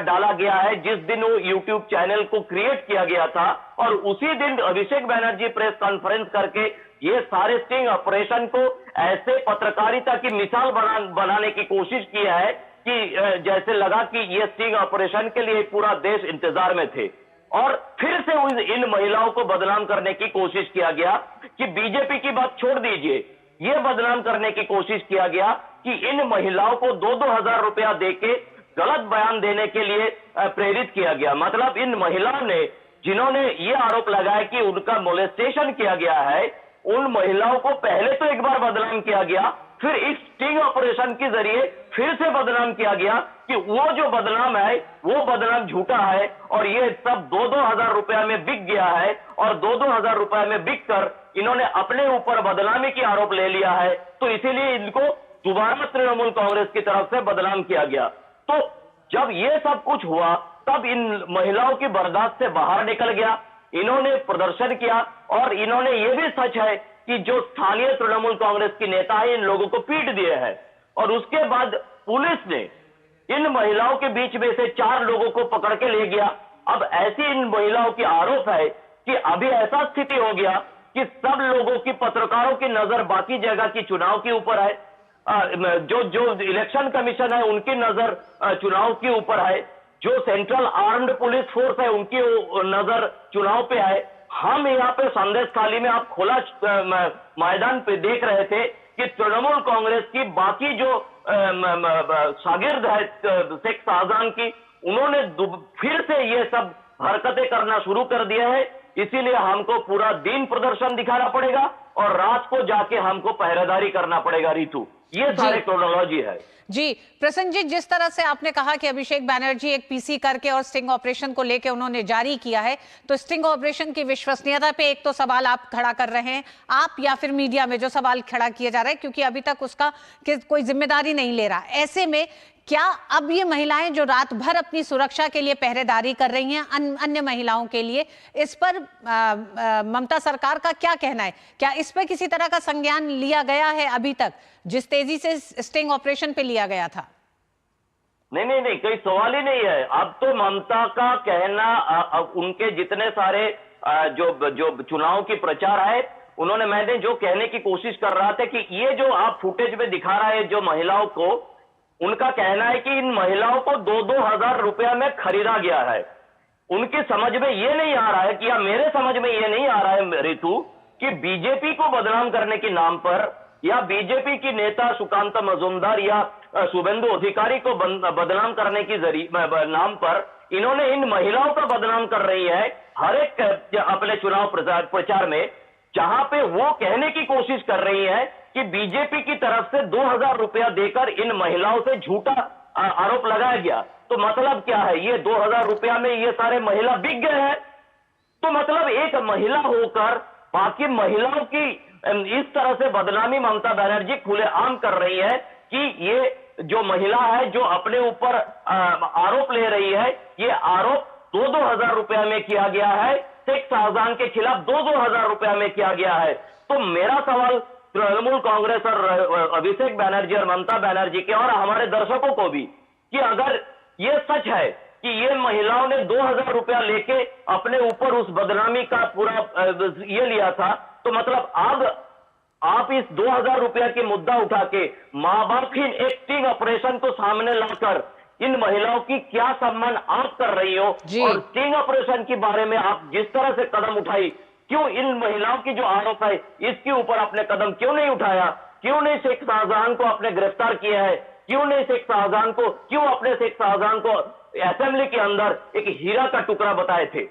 डाला गया है जिस दिन वो यूट्यूब चैनल को क्रिएट किया गया था और उसी दिन अभिषेक बनर्जी प्रेस कॉन्फ्रेंस करके ये सारे स्टिंग ऑपरेशन को ऐसे पत्रकारिता की मिसाल बनाने की कोशिश किया है कि जैसे लगा कि ये स्टिंग ऑपरेशन के लिए पूरा देश इंतजार में थे। और फिर से इन महिलाओं को बदनाम करने की कोशिश किया गया कि बीजेपी की बात छोड़ दीजिए, ये बदनाम करने की कोशिश किया गया कि इन महिलाओं को 2-2 हजार रुपया देके गलत बयान देने के लिए प्रेरित किया गया। मतलब इन महिलाओं ने, जिन्होंने ये आरोप लगाया कि उनका मोलेस्टेशन किया गया है, उन महिलाओं को पहले तो एक बार बदनाम किया गया, फिर इस स्टिंग ऑपरेशन के जरिए फिर से बदनाम किया गया कि वो जो बदनाम है वो बदनाम झूठा है और ये सब 2-2 हजार रुपया में बिक गया है और 2-2 हजार रुपया में बिक कर इन्होंने अपने ऊपर बदनामी की आरोप ले लिया है, तो इसीलिए इनको दोबारा तृणमूल कांग्रेस की तरफ से बदनाम किया गया। तो जब ये सब कुछ हुआ, तब इन महिलाओं की बर्दाश्त से बाहर निकल गया, इन्होंने प्रदर्शन किया और इन्होंने ये भी सच है कि जो स्थानीय तृणमूल कांग्रेस की नेता है इन लोगों को पीट दिए हैं और उसके बाद पुलिस ने इन महिलाओं के बीच में से 4 लोगों को पकड़ के ले गया। अब ऐसी इन महिलाओं की आरोप है कि अभी ऐसा स्थिति हो गया कि सब लोगों की, पत्रकारों की नजर बाकी जगह की चुनाव के ऊपर है, जो इलेक्शन कमीशन है उनकी नजर चुनाव के ऊपर है, जो सेंट्रल आर्म्ड पुलिस फोर्स है उनकी नजर चुनाव पे है। हम यहाँ पे संदेश खाली में आप खुला मैदान पे देख रहे थे कि तृणमूल कांग्रेस की बाकी जो शागिर्द है शेख शाहजहां की, उन्होंने फिर से ये सब हरकतें करना शुरू कर दिया है। इसीलिए हमको पूरा दिन प्रदर्शन दिखाना पड़ेगा और रात को जाके हमको पहरेदारी करना पड़ेगा रितु। ये सारे क्रोनोलॉजी है जी। प्रसन्नजीत, जिस तरह से आपने कहा कि अभिषेक बैनर्जी एक पीसी करके और स्टिंग ऑपरेशन को लेकर उन्होंने जारी किया है, तो स्टिंग ऑपरेशन की विश्वसनीयता पे एक तो सवाल आप खड़ा कर रहे हैं, आप या फिर मीडिया में जो सवाल खड़ा किया जा रहा है, क्योंकि अभी तक उसका कोई जिम्मेदारी नहीं ले रहा। ऐसे में क्या अब ये महिलाएं जो रात भर अपनी सुरक्षा के लिए पहरेदारी कर रही हैं अन्य महिलाओं के लिए, इस पर ममता सरकार का क्या कहना है? क्या इस पर किसी तरह का संज्ञान लिया गया है अभी तक, जिस तेजी से स्टिंग ऑपरेशन पे लिया गया था? नहीं, कोई सवाल ही नहीं है। अब तो ममता का कहना, उनके जितने सारे जो चुनाव की प्रचार है, मैंने जो कहने की कोशिश कर रहा था कि ये जो आप फुटेज में दिखा रहा है जो महिलाओं को, उनका कहना है कि इन महिलाओं को 2-2 हजार रुपया में खरीदा गया है। उनकी समझ में ये नहीं आ रहा है कि, या मेरे समझ में ये नहीं आ रहा है रितु, कि बीजेपी को बदनाम करने के नाम पर या बीजेपी की नेता सुकांत मजुमदार या शुभेंदु अधिकारी को बदनाम करने की नाम पर इन्होंने इन महिलाओं का बदनाम कर रही है हर एक अपने चुनाव प्रचार में, जहां पे वो कहने की कोशिश कर रही है कि बीजेपी की तरफ से 2000 रुपया देकर इन महिलाओं से झूठा आरोप लगाया गया। तो मतलब क्या है, ये 2000 रुपया में ये सारे महिला बिक गए हैं। तो मतलब एक महिला होकर बाकी महिलाओं की इस तरह से बदनामी ममता बनर्जी खुलेआम कर रही है कि ये जो महिला है जो अपने ऊपर आरोप ले रही है, ये आरोप 2-2 हजार रुपया में किया गया है, शेख शाहजहां के खिलाफ 2-2 हजार रुपया में किया गया है। तो मेरा सवाल तृणमूल कांग्रेस और अभिषेक बैनर्जी और ममता बनर्जी के और हमारे दर्शकों को भी, कि अगर ये सच है कि ये महिलाओं ने 2000 रुपया लेके अपने ऊपर उस बदनामी का पूरा ये लिया था, तो मतलब अब आप इस 2000 रुपया के मुद्दा उठा के मां बापहीन एक स्टिंग ऑपरेशन को सामने लाकर इन महिलाओं की क्या सम्मान आप कर रही हो, और स्टिंग ऑपरेशन के बारे में आप जिस तरह से कदम उठाई, क्यों इन महिलाओं की जो आरोप है इसके ऊपर आपने कदम क्यों नहीं उठाया? क्यों नहीं शेख शाहजहां को आपने गिरफ्तार किया है? क्यों नहीं शेख शाहजहां को, क्यों अपने शेख शाहजहां को असेंबली के अंदर एक हीरा का टुकड़ा बताए थे?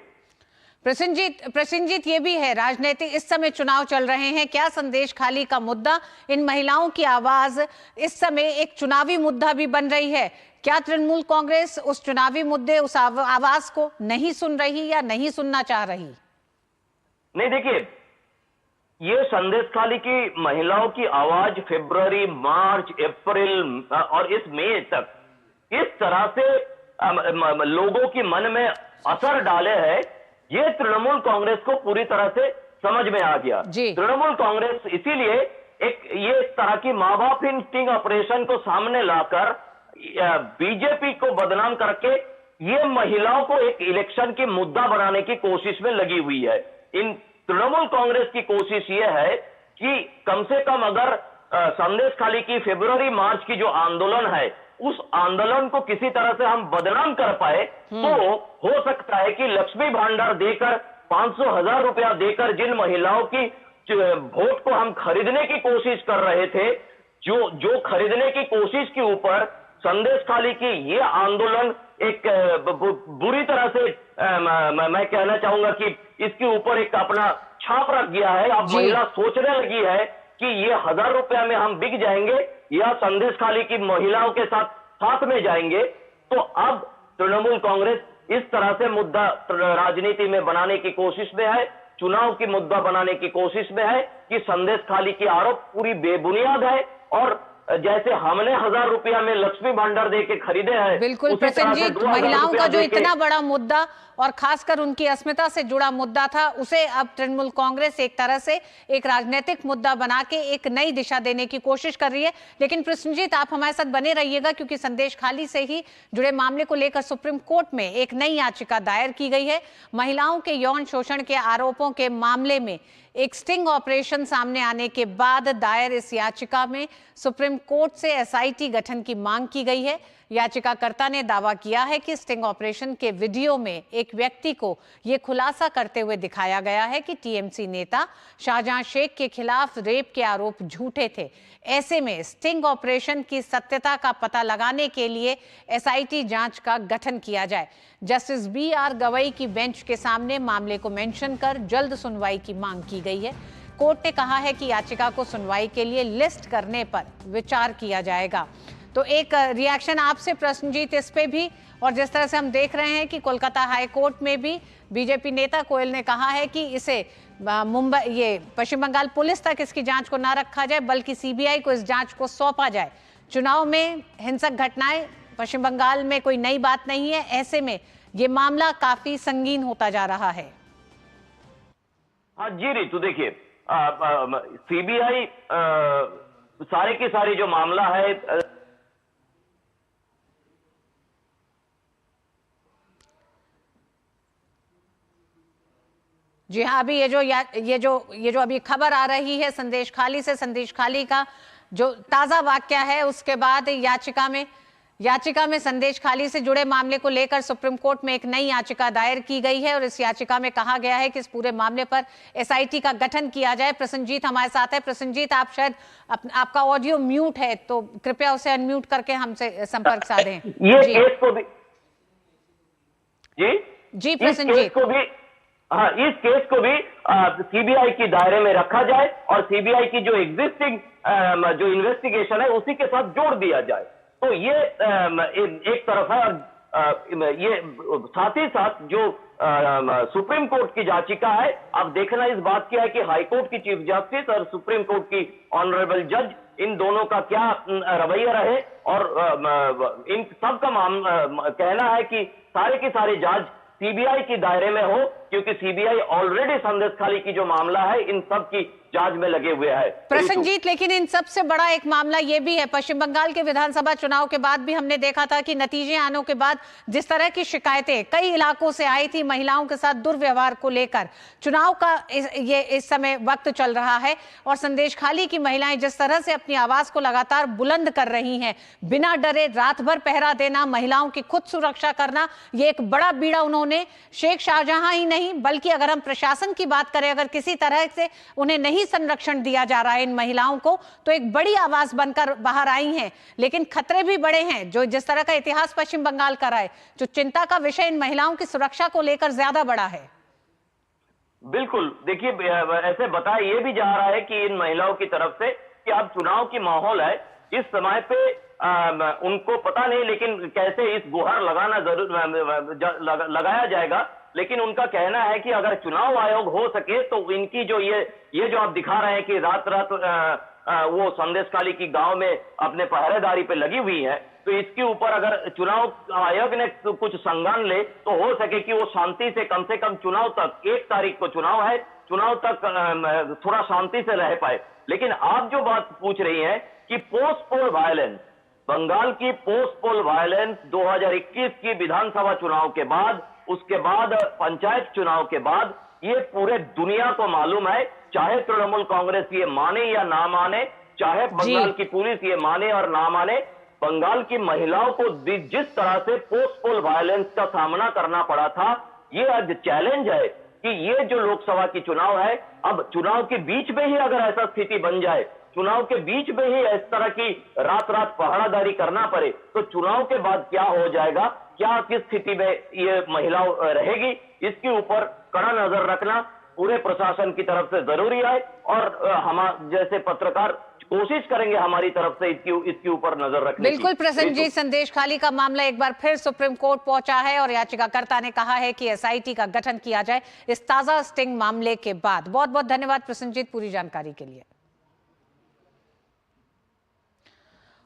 प्रसेनजीत, ये भी है राजनीतिक, इस समय चुनाव चल रहे हैं, क्या संदेश खाली का मुद्दा, इन महिलाओं की आवाज इस समय एक चुनावी मुद्दा भी बन रही है। क्या तृणमूल कांग्रेस उस चुनावी मुद्दे, उस आवाज को नहीं सुन रही या नहीं सुनना चाह रही? नहीं, देखिए, ये संदेश खाली की महिलाओं की आवाज फरवरी, मार्च, अप्रैल और इस मई तक इस तरह से लोगों की मन में असर डाले है, ये तृणमूल कांग्रेस को पूरी तरह से समझ में आ गया। तृणमूल कांग्रेस इसीलिए एक ये तरह की मां बाप इन स्टिंग ऑपरेशन को सामने लाकर बीजेपी को बदनाम करके ये महिलाओं को एक इलेक्शन की मुद्दा बनाने की कोशिश में लगी हुई है। इन तृणमूल कांग्रेस की कोशिश ये है कि कम से कम अगर संदेश खाली की फरवरी मार्च की जो आंदोलन है, उस आंदोलन को किसी तरह से हम बदनाम कर पाए, तो हो सकता है कि लक्ष्मी भांडार देकर 500,000 रुपया देकर जिन महिलाओं की वोट को हम खरीदने की कोशिश कर रहे थे, जो खरीदने की कोशिश के ऊपर संदेश खाली की ये आंदोलन एक बुरी तरह से मैं कहना चाहूंगा कि इसके ऊपर एक अपना छाप रख गया है। अब महिला सोचने लगी है कि ये 1000 रुपया में हम बिक जाएंगे या संदेश खाली की महिलाओं के साथ में जाएंगे। तो अब तृणमूल कांग्रेस इस तरह से मुद्दा राजनीति में बनाने की कोशिश में है, चुनाव की मुद्दा बनाने की कोशिश में है कि संदेश खाली की आरोप पूरी बेबुनियाद है, और जैसे हमने 1000 रुपया में लक्ष्मी भांडार देके खरीदे हैं। बिल्कुल प्रसेनजीत, महिलाओं का जो इतना बड़ा मुद्दा और खासकर उनकी अस्मिता से जुड़ा मुद्दा था, उसे अब तृणमूल कांग्रेस एक तरह से एक राजनीतिक मुद्दा बना के एक नई दिशा देने की कोशिश कर रही है। लेकिन प्रसेनजीत, आप हमारे साथ बने रहिएगा, क्योंकि संदेश खाली से ही जुड़े मामले को लेकर सुप्रीम कोर्ट में एक नई याचिका दायर की गई है। महिलाओं के यौन शोषण के आरोपों के मामले में एक स्टिंग ऑपरेशन सामने आने के बाद दायर इस याचिका में सुप्रीम कोर्ट से एसआईटी गठन की मांग की गई है। याचिकाकर्ता ने दावा किया है कि स्टिंग ऑपरेशन के वीडियो में एक व्यक्ति को यह खुलासा करते हुए दिखाया गया है कि टीएमसी नेता शाहजहां शेख के खिलाफ रेप के आरोप झूठे थे। ऐसे में स्टिंग ऑपरेशन की सत्यता का पता लगाने के लिए एसआईटी जांच का गठन किया जाए। जस्टिस BR गवई की बेंच के सामने मामले को मेंशन कर जल्द सुनवाई की मांग की गई है। कोर्ट ने कहा है कि याचिका को सुनवाई के लिए लिस्ट करने पर विचार किया जाएगा। तो एक रिएक्शन आपसे प्रश्नजीत इस पे भी, और जिस तरह से हम देख रहे हैं कि कोलकाता हाई कोर्ट में भी बीजेपी नेता कोयल ने कहा है कि इसे मुंबई, ये पश्चिम बंगाल पुलिस तक इसकी जांच को ना रखा जाए बल्कि सीबीआई को इस जांच को सौंपा जाए। चुनाव में हिंसक घटनाएं पश्चिम बंगाल में कोई नई बात नहीं है, ऐसे में ये मामला काफी संगीन होता जा रहा है। हाँ जी रितु, देखिए सीबीआई सारे की सारी जो मामला है जी हाँ, अभी ये जो अभी खबर आ रही है संदेश खाली से, संदेश खाली का जो ताजा वाकया है उसके बाद याचिका में संदेश खाली से जुड़े मामले को लेकर सुप्रीम कोर्ट में एक नई याचिका दायर की गई है और इस याचिका में कहा गया है कि इस पूरे मामले पर एसआईटी का गठन किया जाए। प्रसन्नजीत हमारे साथ है। प्रसन्नजीत, आप शायद आपका ऑडियो म्यूट है, तो कृपया उसे अनम्यूट करके हमसे संपर्क साधें। ये केस को भी जी प्रसन्नजीत को भी, हाँ, इस केस को भी सीबीआई के दायरे में रखा जाए और सीबीआई की जो एग्जिस्टिंग जो इन्वेस्टिगेशन है उसी के साथ जोड़ दिया जाए। तो ये एक तरफ है, और ये साथ ही साथ जो सुप्रीम कोर्ट की याचिका है, अब देखना इस बात की है कि हाई कोर्ट की चीफ जस्टिस और सुप्रीम कोर्ट की ऑनरेबल जज, इन दोनों का क्या रवैया रहे। और इन सब का कहना है कि सारे की सारी जांच सीबीआई के दायरे में हो, क्योंकि सीबीआई ऑलरेडी संदेश खाली की जो मामला है इन सब की जांच में लगे हुए है। प्रसन्नजीत, लेकिन इन सबसे बड़ा एक मामला ये भी है, पश्चिम बंगाल के विधानसभा चुनाव के बाद भी हमने देखा था कि नतीजे आने के बाद जिस तरह की शिकायतें कई इलाकों से आई थी महिलाओं के साथ दुर्व्यवहार को लेकर, चुनाव का इस समय वक्त चल रहा है और संदेश खाली की महिलाएं जिस तरह से अपनी आवाज को लगातार बुलंद कर रही हैं, बिना डरे रात भर पहरा देना, महिलाओं की खुद सुरक्षा करना, ये एक बड़ा बीड़ा उन्होंने शेख शाहजहां ही नहीं बल्कि अगर हम प्रशासन की बात करें, अगर किसी तरह से उन्हें नहीं संरक्षण दिया जा रहा है इन महिलाओं को, तो एक बड़ी आवाज बनकर बाहर आई हैं। लेकिन खतरे भी बड़े हैं, जो जिस तरह का इतिहास पश्चिम बंगाल का रहा है, जो चिंता का विषय इन महिलाओं की सुरक्षा को लेकर ज्यादा बड़ा है। बिल्कुल, देखिए ऐसे बताया ये भी जा रहा है कि इन महिलाओं की तरफ से कि अब चुनाव की माहौल है, इस समय पे उनको पता नहीं लेकिन कैसे इस गुहार लगाना जरूर लगाया जाएगा। लेकिन उनका कहना है कि अगर चुनाव आयोग हो सके तो इनकी जो ये जो आप दिखा रहे हैं कि रात वो संदेश खाली की गांव में अपने पहरेदारी पे लगी हुई है, तो इसके ऊपर अगर चुनाव आयोग ने कुछ संज्ञान ले तो हो सके कि वो शांति से कम चुनाव तक, 1 तारीख को चुनाव है, चुनाव तक थोड़ा शांति से रह पाए। लेकिन आप जो बात पूछ रही हैं कि पोस्ट पोल वायलेंस, बंगाल की पोस्ट पोल वायलेंस 2021 की विधानसभा चुनाव के बाद, उसके बाद पंचायत चुनाव के बाद, ये पूरे दुनिया को मालूम है, चाहे तृणमूल कांग्रेस ये माने या ना माने, चाहे बंगाल की पुलिस ये माने और ना माने, बंगाल की महिलाओं को जिस तरह से पोस्ट पोल वायलेंस का सामना करना पड़ा था, ये आज चैलेंज है कि ये जो लोकसभा की चुनाव है, अब चुनाव के बीच में ही अगर ऐसा स्थिति बन जाए, चुनाव के बीच में ही इस तरह की रात पहरादारी करना पड़े, तो चुनाव के बाद क्या हो जाएगा, क्या किस स्थिति में ये महिला रहेगी, इसके ऊपर कड़ा नजर रखना पूरे प्रशासन की तरफ से जरूरी है। और हम जैसे पत्रकार कोशिश करेंगे हमारी तरफ से इसके ऊपर नजर रखने की। बिल्कुल प्रसन्नजीत, संदेश खाली का मामला एक बार फिर सुप्रीम कोर्ट पहुंचा है और याचिकाकर्ता ने कहा है कि एसआईटी का गठन किया जाए इस ताजा स्टिंग मामले के बाद। बहुत बहुत धन्यवाद प्रसन्नजीत पूरी जानकारी के लिए।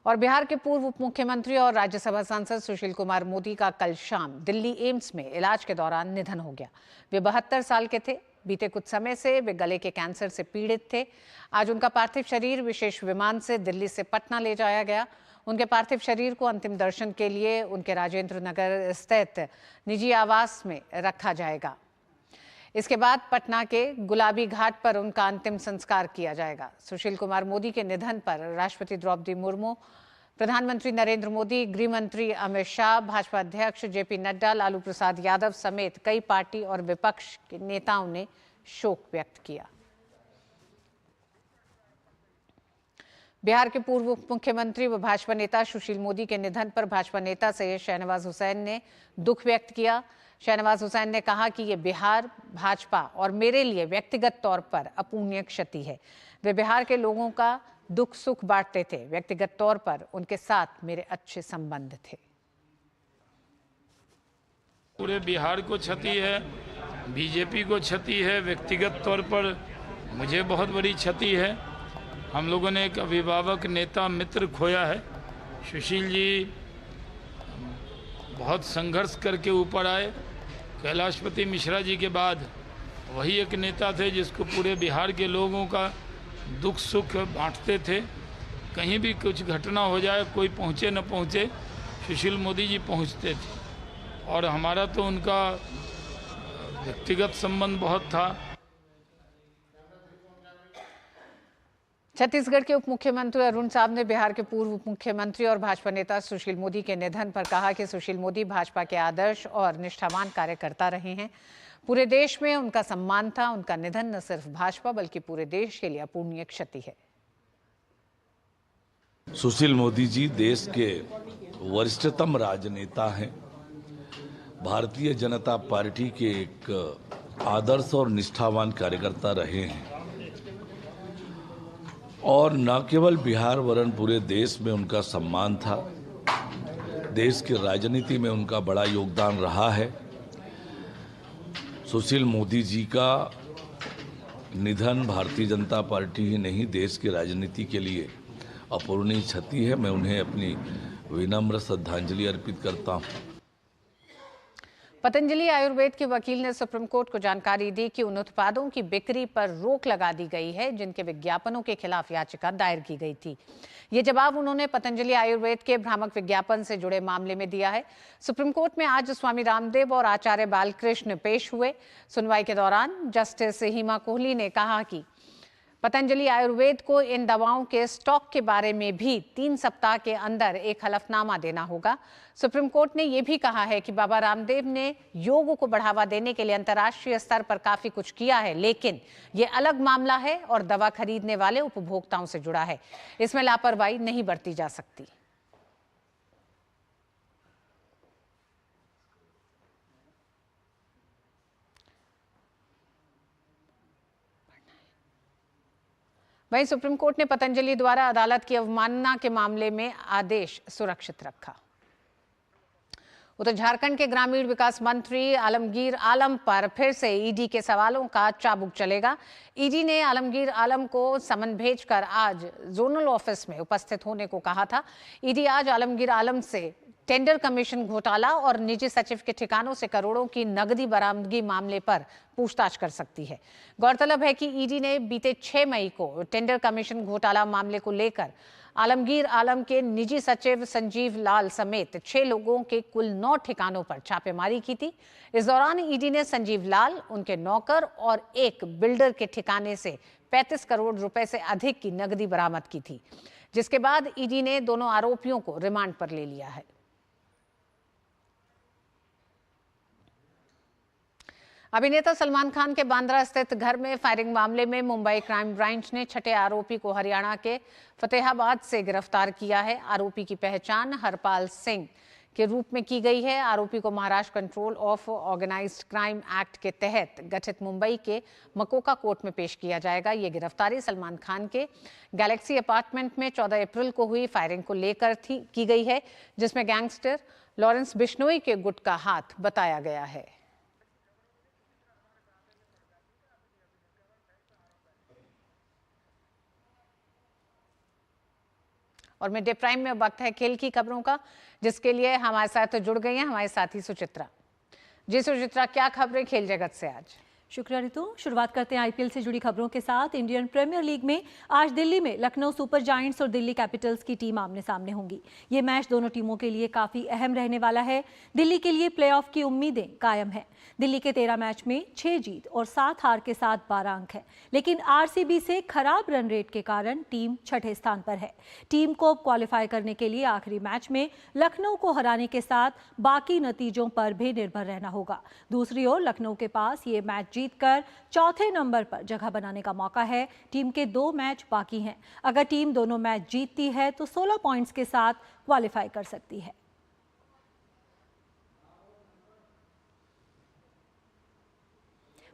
और बिहार के पूर्व उप मुख्यमंत्री और राज्यसभा सांसद सुशील कुमार मोदी का कल शाम दिल्ली एम्स में इलाज के दौरान निधन हो गया। वे 72 साल के थे। बीते कुछ समय से वे गले के कैंसर से पीड़ित थे। आज उनका पार्थिव शरीर विशेष विमान से दिल्ली से पटना ले जाया गया। उनके पार्थिव शरीर को अंतिम दर्शन के लिए उनके राजेंद्र नगर स्थित निजी आवास में रखा जाएगा। इसके बाद पटना के गुलाबी घाट पर उनका अंतिम संस्कार किया जाएगा। सुशील कुमार मोदी के निधन पर राष्ट्रपति द्रौपदी मुर्मू, प्रधानमंत्री नरेंद्र मोदी, गृह मंत्री अमित शाह, भाजपा अध्यक्ष जेपी नड्डा, लालू प्रसाद यादव समेत कई पार्टी और विपक्ष के नेताओं ने शोक व्यक्त किया। बिहार के पूर्व उप मुख्यमंत्री व भाजपा नेता सुशील मोदी के निधन पर भाजपा नेता सैयद शहनवाज हुसैन ने दुख व्यक्त किया। शहनवाज हुसैन ने कहा कि ये बिहार भाजपा और मेरे लिए व्यक्तिगत तौर पर अपूर्णीय क्षति है। वे बिहार के लोगों का दुख सुख बांटते थे। व्यक्तिगत तौर पर उनके साथ मेरे अच्छे संबंध थे। पूरे बिहार को क्षति है, बीजेपी को क्षति है, व्यक्तिगत तौर पर मुझे बहुत बड़ी क्षति है। हम लोगों ने एक अभिभावक, नेता, मित्र खोया है। सुशील जी बहुत संघर्ष करके ऊपर आए। कैलाशपति मिश्रा जी के बाद वही एक नेता थे जिसको पूरे बिहार के लोगों का दुख सुख बांटते थे। कहीं भी कुछ घटना हो जाए, कोई पहुँचे न पहुँचे, सुशील मोदी जी पहुँचते थे। और हमारा तो उनका व्यक्तिगत संबंध बहुत था। छत्तीसगढ़ के उप मुख्यमंत्री अरुण साव ने बिहार के पूर्व उप मुख्यमंत्री और भाजपा नेता सुशील मोदी के निधन पर कहा कि सुशील मोदी भाजपा के आदर्श और निष्ठावान कार्यकर्ता रहे हैं। पूरे देश में उनका सम्मान था। उनका निधन न सिर्फ भाजपा बल्कि पूरे देश के लिए अपूर्णीय क्षति है। सुशील मोदी जी देश के वरिष्ठतम राजनेता हैं। भारतीय जनता पार्टी के एक आदर्श और निष्ठावान कार्यकर्ता रहे हैं और न केवल बिहार वरन पूरे देश में उनका सम्मान था। देश की राजनीति में उनका बड़ा योगदान रहा है। सुशील मोदी जी का निधन भारतीय जनता पार्टी ही नहीं, देश की राजनीति के लिए अपूर्णीय क्षति है। मैं उन्हें अपनी विनम्र श्रद्धांजलि अर्पित करता हूँ। पतंजलि आयुर्वेद के वकील ने सुप्रीम कोर्ट को जानकारी दी कि उन उत्पादों की बिक्री पर रोक लगा दी गई है जिनके विज्ञापनों के खिलाफ याचिका दायर की गई थी। ये जवाब उन्होंने पतंजलि आयुर्वेद के भ्रामक विज्ञापन से जुड़े मामले में दिया है। सुप्रीम कोर्ट में आज स्वामी रामदेव और आचार्य बालकृष्ण पेश हुए। सुनवाई के दौरान जस्टिस हिमा कोहली ने कहा कि पतंजलि आयुर्वेद को इन दवाओं के स्टॉक के बारे में भी 3 सप्ताह के अंदर एक हलफनामा देना होगा। सुप्रीम कोर्ट ने यह भी कहा है कि बाबा रामदेव ने योग को बढ़ावा देने के लिए अंतर्राष्ट्रीय स्तर पर काफी कुछ किया है, लेकिन यह अलग मामला है और दवा खरीदने वाले उपभोक्ताओं से जुड़ा है। इसमें लापरवाही नहीं बरती जा सकती। वहीं सुप्रीम कोर्ट ने पतंजलि द्वारा अदालत की अवमानना के मामले में आदेश सुरक्षित रखा। उधर झारखंड के ग्रामीण विकास मंत्री आलमगीर आलम पर फिर से ईडी के सवालों का चाबुक चलेगा। ईडी ने आलमगीर आलम को समन भेजकर आज जोनल ऑफिस में उपस्थित होने को कहा था। ईडी आज आलमगीर आलम से टेंडर कमीशन घोटाला और निजी सचिव के ठिकानों से करोड़ों की नकदी बरामदगी मामले पर पूछताछ कर सकती है। गौरतलब है कि ईडी ने बीते 6 मई को टेंडर कमीशन घोटाला मामले को लेकर आलमगीर आलम के निजी सचिव संजीव लाल समेत 6 लोगों के कुल 9 ठिकानों पर छापेमारी की थी। इस दौरान ईडी ने संजीव लाल, उनके नौकर और एक बिल्डर के ठिकाने से 35 करोड़ रुपए से अधिक की नकदी बरामद की थी, जिसके बाद ईडी ने दोनों आरोपियों को रिमांड पर ले लिया है। अभिनेता सलमान खान के बांद्रा स्थित घर में फायरिंग मामले में मुंबई क्राइम ब्रांच ने 6ठे आरोपी को हरियाणा के फतेहाबाद से गिरफ्तार किया है। आरोपी की पहचान हरपाल सिंह के रूप में की गई है। आरोपी को Maharashtra control of organised crime act के तहत गठित मुंबई के मकोका कोर्ट में पेश किया जाएगा। ये गिरफ्तारी सलमान खान के गैलेक्सी अपार्टमेंट में 14 अप्रैल को हुई फायरिंग को लेकर की गई है, जिसमें गैंगस्टर लॉरेंस बिश्नोई के गुट का हाथ बताया गया है। और मिड डे प्राइम में वक्त है खेल की खबरों का, जिसके लिए हमारे साथ जुड़ गई हैं हमारे साथी सुचित्रा। जी सुचित्रा, क्या खबरें खेल जगत से आज? शुक्रिया ऋतु। शुरुआत करते हैं आईपीएल से जुड़ी खबरों के साथ। इंडियन प्रीमियर लीग में आज दिल्ली में लखनऊ सुपर जायंट्स और दिल्ली कैपिटल्स की टीम आमने सामने होंगी। ये मैच दोनों टीमों के लिए काफी अहम रहने वाला है। दिल्ली के लिए प्लेऑफ की उम्मीदें कायम हैं। दिल्ली के 13 मैच में 6 जीत और 7 हार के साथ 12 अंक है, लेकिन आरसीबी से खराब रन रेट के कारण टीम 6ठे स्थान पर है। टीम को क्वालिफाई करने के लिए आखिरी मैच में लखनऊ को हराने के साथ बाकी नतीजों पर भी निर्भर रहना होगा। दूसरी ओर लखनऊ के पास ये मैच जीतकर चौथे नंबर पर जगह बनाने का मौका है। टीम के 2 मैच बाकी हैं। अगर टीम दोनों मैच जीतती है तो 16 पॉइंट्स के साथ क्वालिफाई कर सकती है।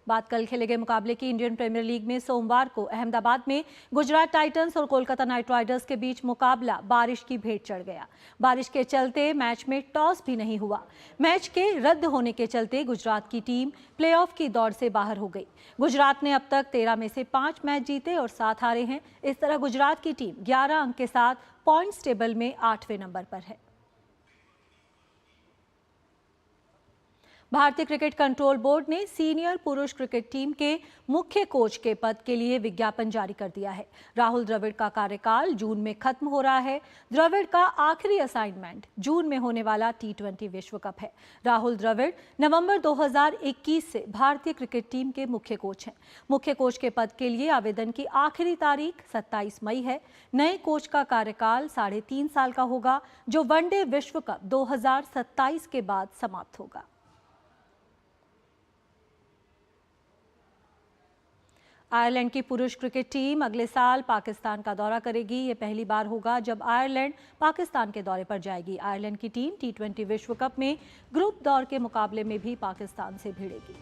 बात कल खेले गए मुकाबले की। इंडियन प्रीमियर लीग में सोमवार को अहमदाबाद में गुजरात टाइटंस और कोलकाता नाइट राइडर्स के बीच मुकाबला बारिश की भेंट चढ़ गया। बारिश के चलते मैच में टॉस भी नहीं हुआ। मैच के रद्द होने के चलते गुजरात की टीम प्लेऑफ की दौड़ से बाहर हो गई। गुजरात ने अब तक 13 में से 5 मैच जीते और 7 हारे हैं। इस तरह गुजरात की टीम 11 अंक के साथ पॉइंट्स टेबल में 8वें नंबर पर है। भारतीय क्रिकेट कंट्रोल बोर्ड ने सीनियर पुरुष क्रिकेट टीम के मुख्य कोच के पद के लिए विज्ञापन जारी कर दिया है। राहुल द्रविड़ का कार्यकाल जून में खत्म हो रहा है। द्रविड़ का आखिरी असाइनमेंट जून में होने वाला T20 विश्व कप है। राहुल द्रविड़ नवंबर 2021 से भारतीय क्रिकेट टीम के मुख्य कोच हैं। मुख्य कोच के पद के लिए आवेदन की आखिरी तारीख 27 मई है। नए कोच का कार्यकाल 3.5 साल का होगा, जो वनडे विश्व कप 2027 के बाद समाप्त होगा। आयरलैंड की पुरुष क्रिकेट टीम अगले साल पाकिस्तान का दौरा करेगी। ये पहली बार होगा जब आयरलैंड पाकिस्तान के दौरे पर जाएगी। आयरलैंड की टीम T20 विश्व कप में ग्रुप दौर के मुकाबले में भी पाकिस्तान से भिड़ेगी।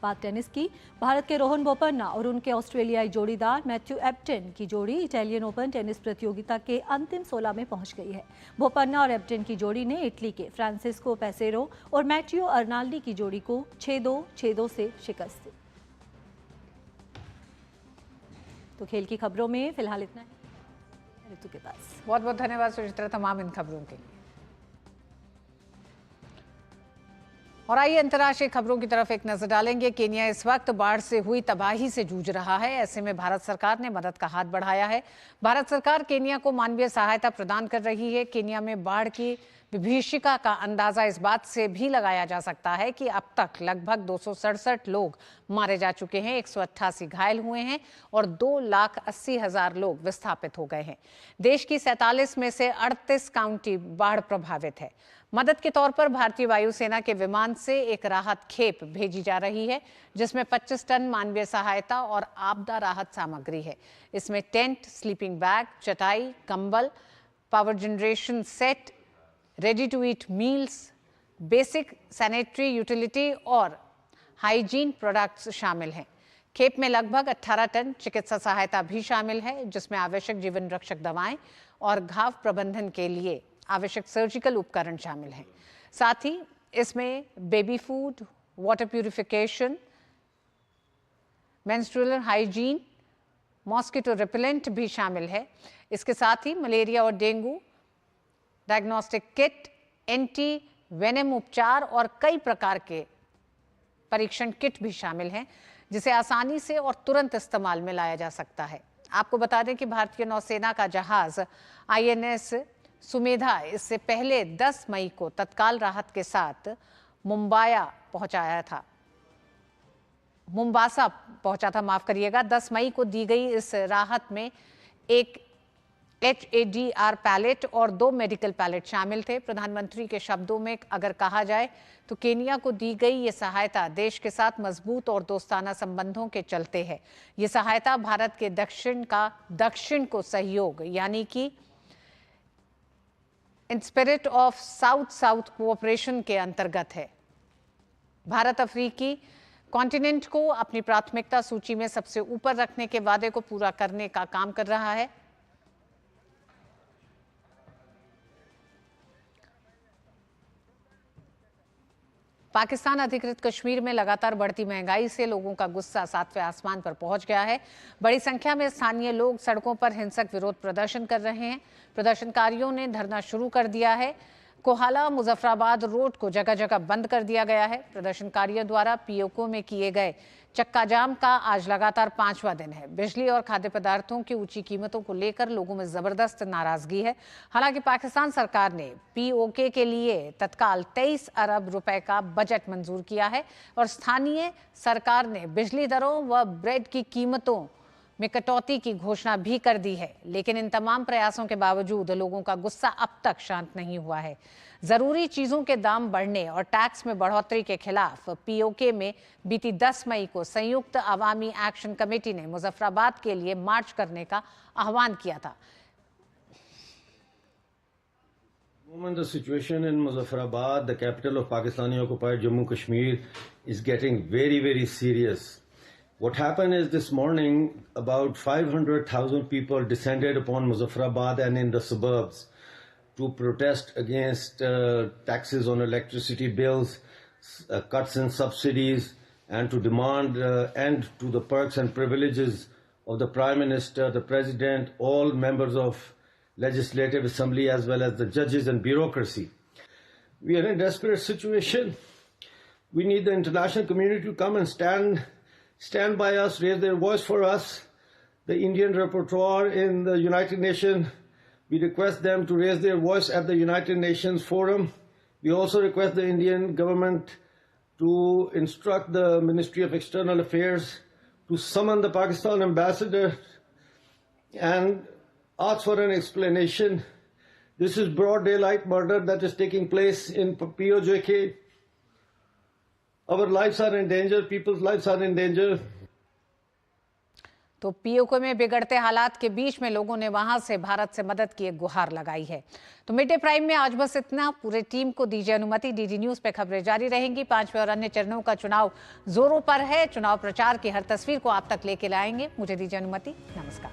बात टेनिस की। भारत के रोहन बोपन्ना और उनके ऑस्ट्रेलियाई जोड़ीदार मैथ्यू एप्टन की जोड़ी इटालियन ओपन टेनिस प्रतियोगिता के अंतिम 16 में पहुंच गई है। बोपन्ना और एप्टन की जोड़ी ने इटली के फ्रांसिस्को पेसेरो और मैटियो अर्नाल्डी की जोड़ी को 6-2, 6-2 से शिकस्त दी। तो खेल की खबरों में फिलहाल इतना है। ऋतु के पास बहुत बहुत धन्यवाद सुचित्रा तमाम इन खबरों के लिए। और आइए अंतर्राष्ट्रीय खबरों की तरफ एक नजर डालेंगे। केन्या इस वक्त बाढ़ से हुई तबाही से जूझ रहा है। ऐसे में भारत सरकार ने मदद का हाथ बढ़ाया है। भारत सरकार केन्या को मानवीय सहायता प्रदान कर रही है। केन्या में बाढ़ की विभीषिका का अंदाजा इस बात से भी लगाया जा सकता है कि अब तक लगभग 267 लोग मारे जा चुके हैं, 188 घायल हुए हैं और 2,80,000 लोग विस्थापित हो गए हैं। देश की 47 में से 38 काउंटी बाढ़ प्रभावित है। मदद के तौर पर भारतीय वायुसेना के विमान से एक राहत खेप भेजी जा रही है, जिसमें 25 टन मानवीय सहायता और आपदा राहत सामग्री है। इसमें टेंट, स्लीपिंग बैग, चटाई, कंबल, power generation set, ready to eat meals, basic sanitary utility और हाइजीन प्रोडक्ट्स शामिल हैं। खेप में लगभग 18 टन चिकित्सा सहायता भी शामिल है, जिसमें आवश्यक जीवन रक्षक दवाएं और घाव प्रबंधन के लिए आवश्यक सर्जिकल उपकरण शामिल हैं। साथ ही इसमें baby food, water purification, menstrual hygiene, mosquito repellent भी शामिल है। इसके साथ ही मलेरिया और dengue diagnostic kit, anti venom उपचार और कई प्रकार के परीक्षण किट भी शामिल हैं, जिसे आसानी से और तुरंत इस्तेमाल में लाया जा सकता है। आपको बता दें कि भारतीय नौसेना का जहाज INS सुमेधा इससे पहले 10 मई को तत्काल राहत के साथ मुंबासा पहुंचा था, माफ करिएगा। 10 मई को दी गई इस राहत में एक HADR पैलेट और 2 मेडिकल पैलेट शामिल थे। प्रधानमंत्री के शब्दों में अगर कहा जाए तो केन्या को दी गई ये सहायता देश के साथ मजबूत और दोस्ताना संबंधों के चलते है। ये सहायता भारत के दक्षिण को सहयोग यानी कि in spirit of south south cooperation के अंतर्गत है। भारत अफ्रीकी कॉन्टिनेंट को अपनी प्राथमिकता सूची में सबसे ऊपर रखने के वादे को पूरा करने का काम कर रहा है। पाकिस्तान अधिकृत कश्मीर में लगातार बढ़ती महंगाई से लोगों का गुस्सा 7वें आसमान पर पहुंच गया है। बड़ी संख्या में स्थानीय लोग सड़कों पर हिंसक विरोध प्रदर्शन कर रहे हैं। प्रदर्शनकारियों ने धरना शुरू कर दिया है। कोहाला मुजफ्फराबाद रोड को जगह जगह बंद कर दिया गया है। प्रदर्शनकारियों द्वारा पीओके में किए गए चक्का जाम का आज लगातार 5वां दिन है। बिजली और खाद्य पदार्थों की ऊंची कीमतों को लेकर लोगों में जबरदस्त नाराजगी है। हालांकि पाकिस्तान सरकार ने पीओके के लिए तत्काल 23 अरब रुपए का बजट मंजूर किया है और स्थानीय सरकार ने बिजली दरों व ब्रेड की कीमतों में कटौती की घोषणा भी कर दी है। लेकिन इन तमाम प्रयासों के बावजूद लोगों का गुस्सा अब तक शांत नहीं हुआ है। जरूरी चीजों के दाम बढ़ने और टैक्स में बढ़ोतरी के खिलाफ पीओके में बीती 10 मई को संयुक्त अवामी एक्शन कमेटी ने मुजफ्फराबाद के लिए मार्च करने का आह्वान किया था। moment, the situation in Muzaffarabad, the capital of Pakistani occupied Jammu Kashmir, is getting very, very serious. What happened is this morning, about 500,000 people descended upon Muzaffarabad and in the suburbs to protest against taxes on electricity bills, cuts in subsidies, and to demand end to the perks and privileges of the Prime Minister, the President, all members of Legislative Assembly, as well as the judges and bureaucracy. We are in a desperate situation. We need the international community to come and stand by us, raise their voice for us. The Indian rapporteur in the United Nations, we request them to raise their voice at the United Nations Forum. We also request the Indian government to instruct the Ministry of External Affairs to summon the Pakistan ambassador and ask for an explanation. This is broad daylight murder that is taking place in POJK. Our lives are in danger, people's lives are in danger. तो पीओके में बिगड़ते हालात के बीच में लोगों ने वहां से भारत से मदद की एक गुहार लगाई है। तो मिड डे प्राइम में आज बस इतना। पूरे टीम को दीजिए अनुमति। डीडी न्यूज पे खबरें जारी रहेंगी। 5वें और अन्य चरणों का चुनाव जोरों पर है। चुनाव प्रचार की हर तस्वीर को आप तक लेके लाएंगे। मुझे दीजिए अनुमति। नमस्कार।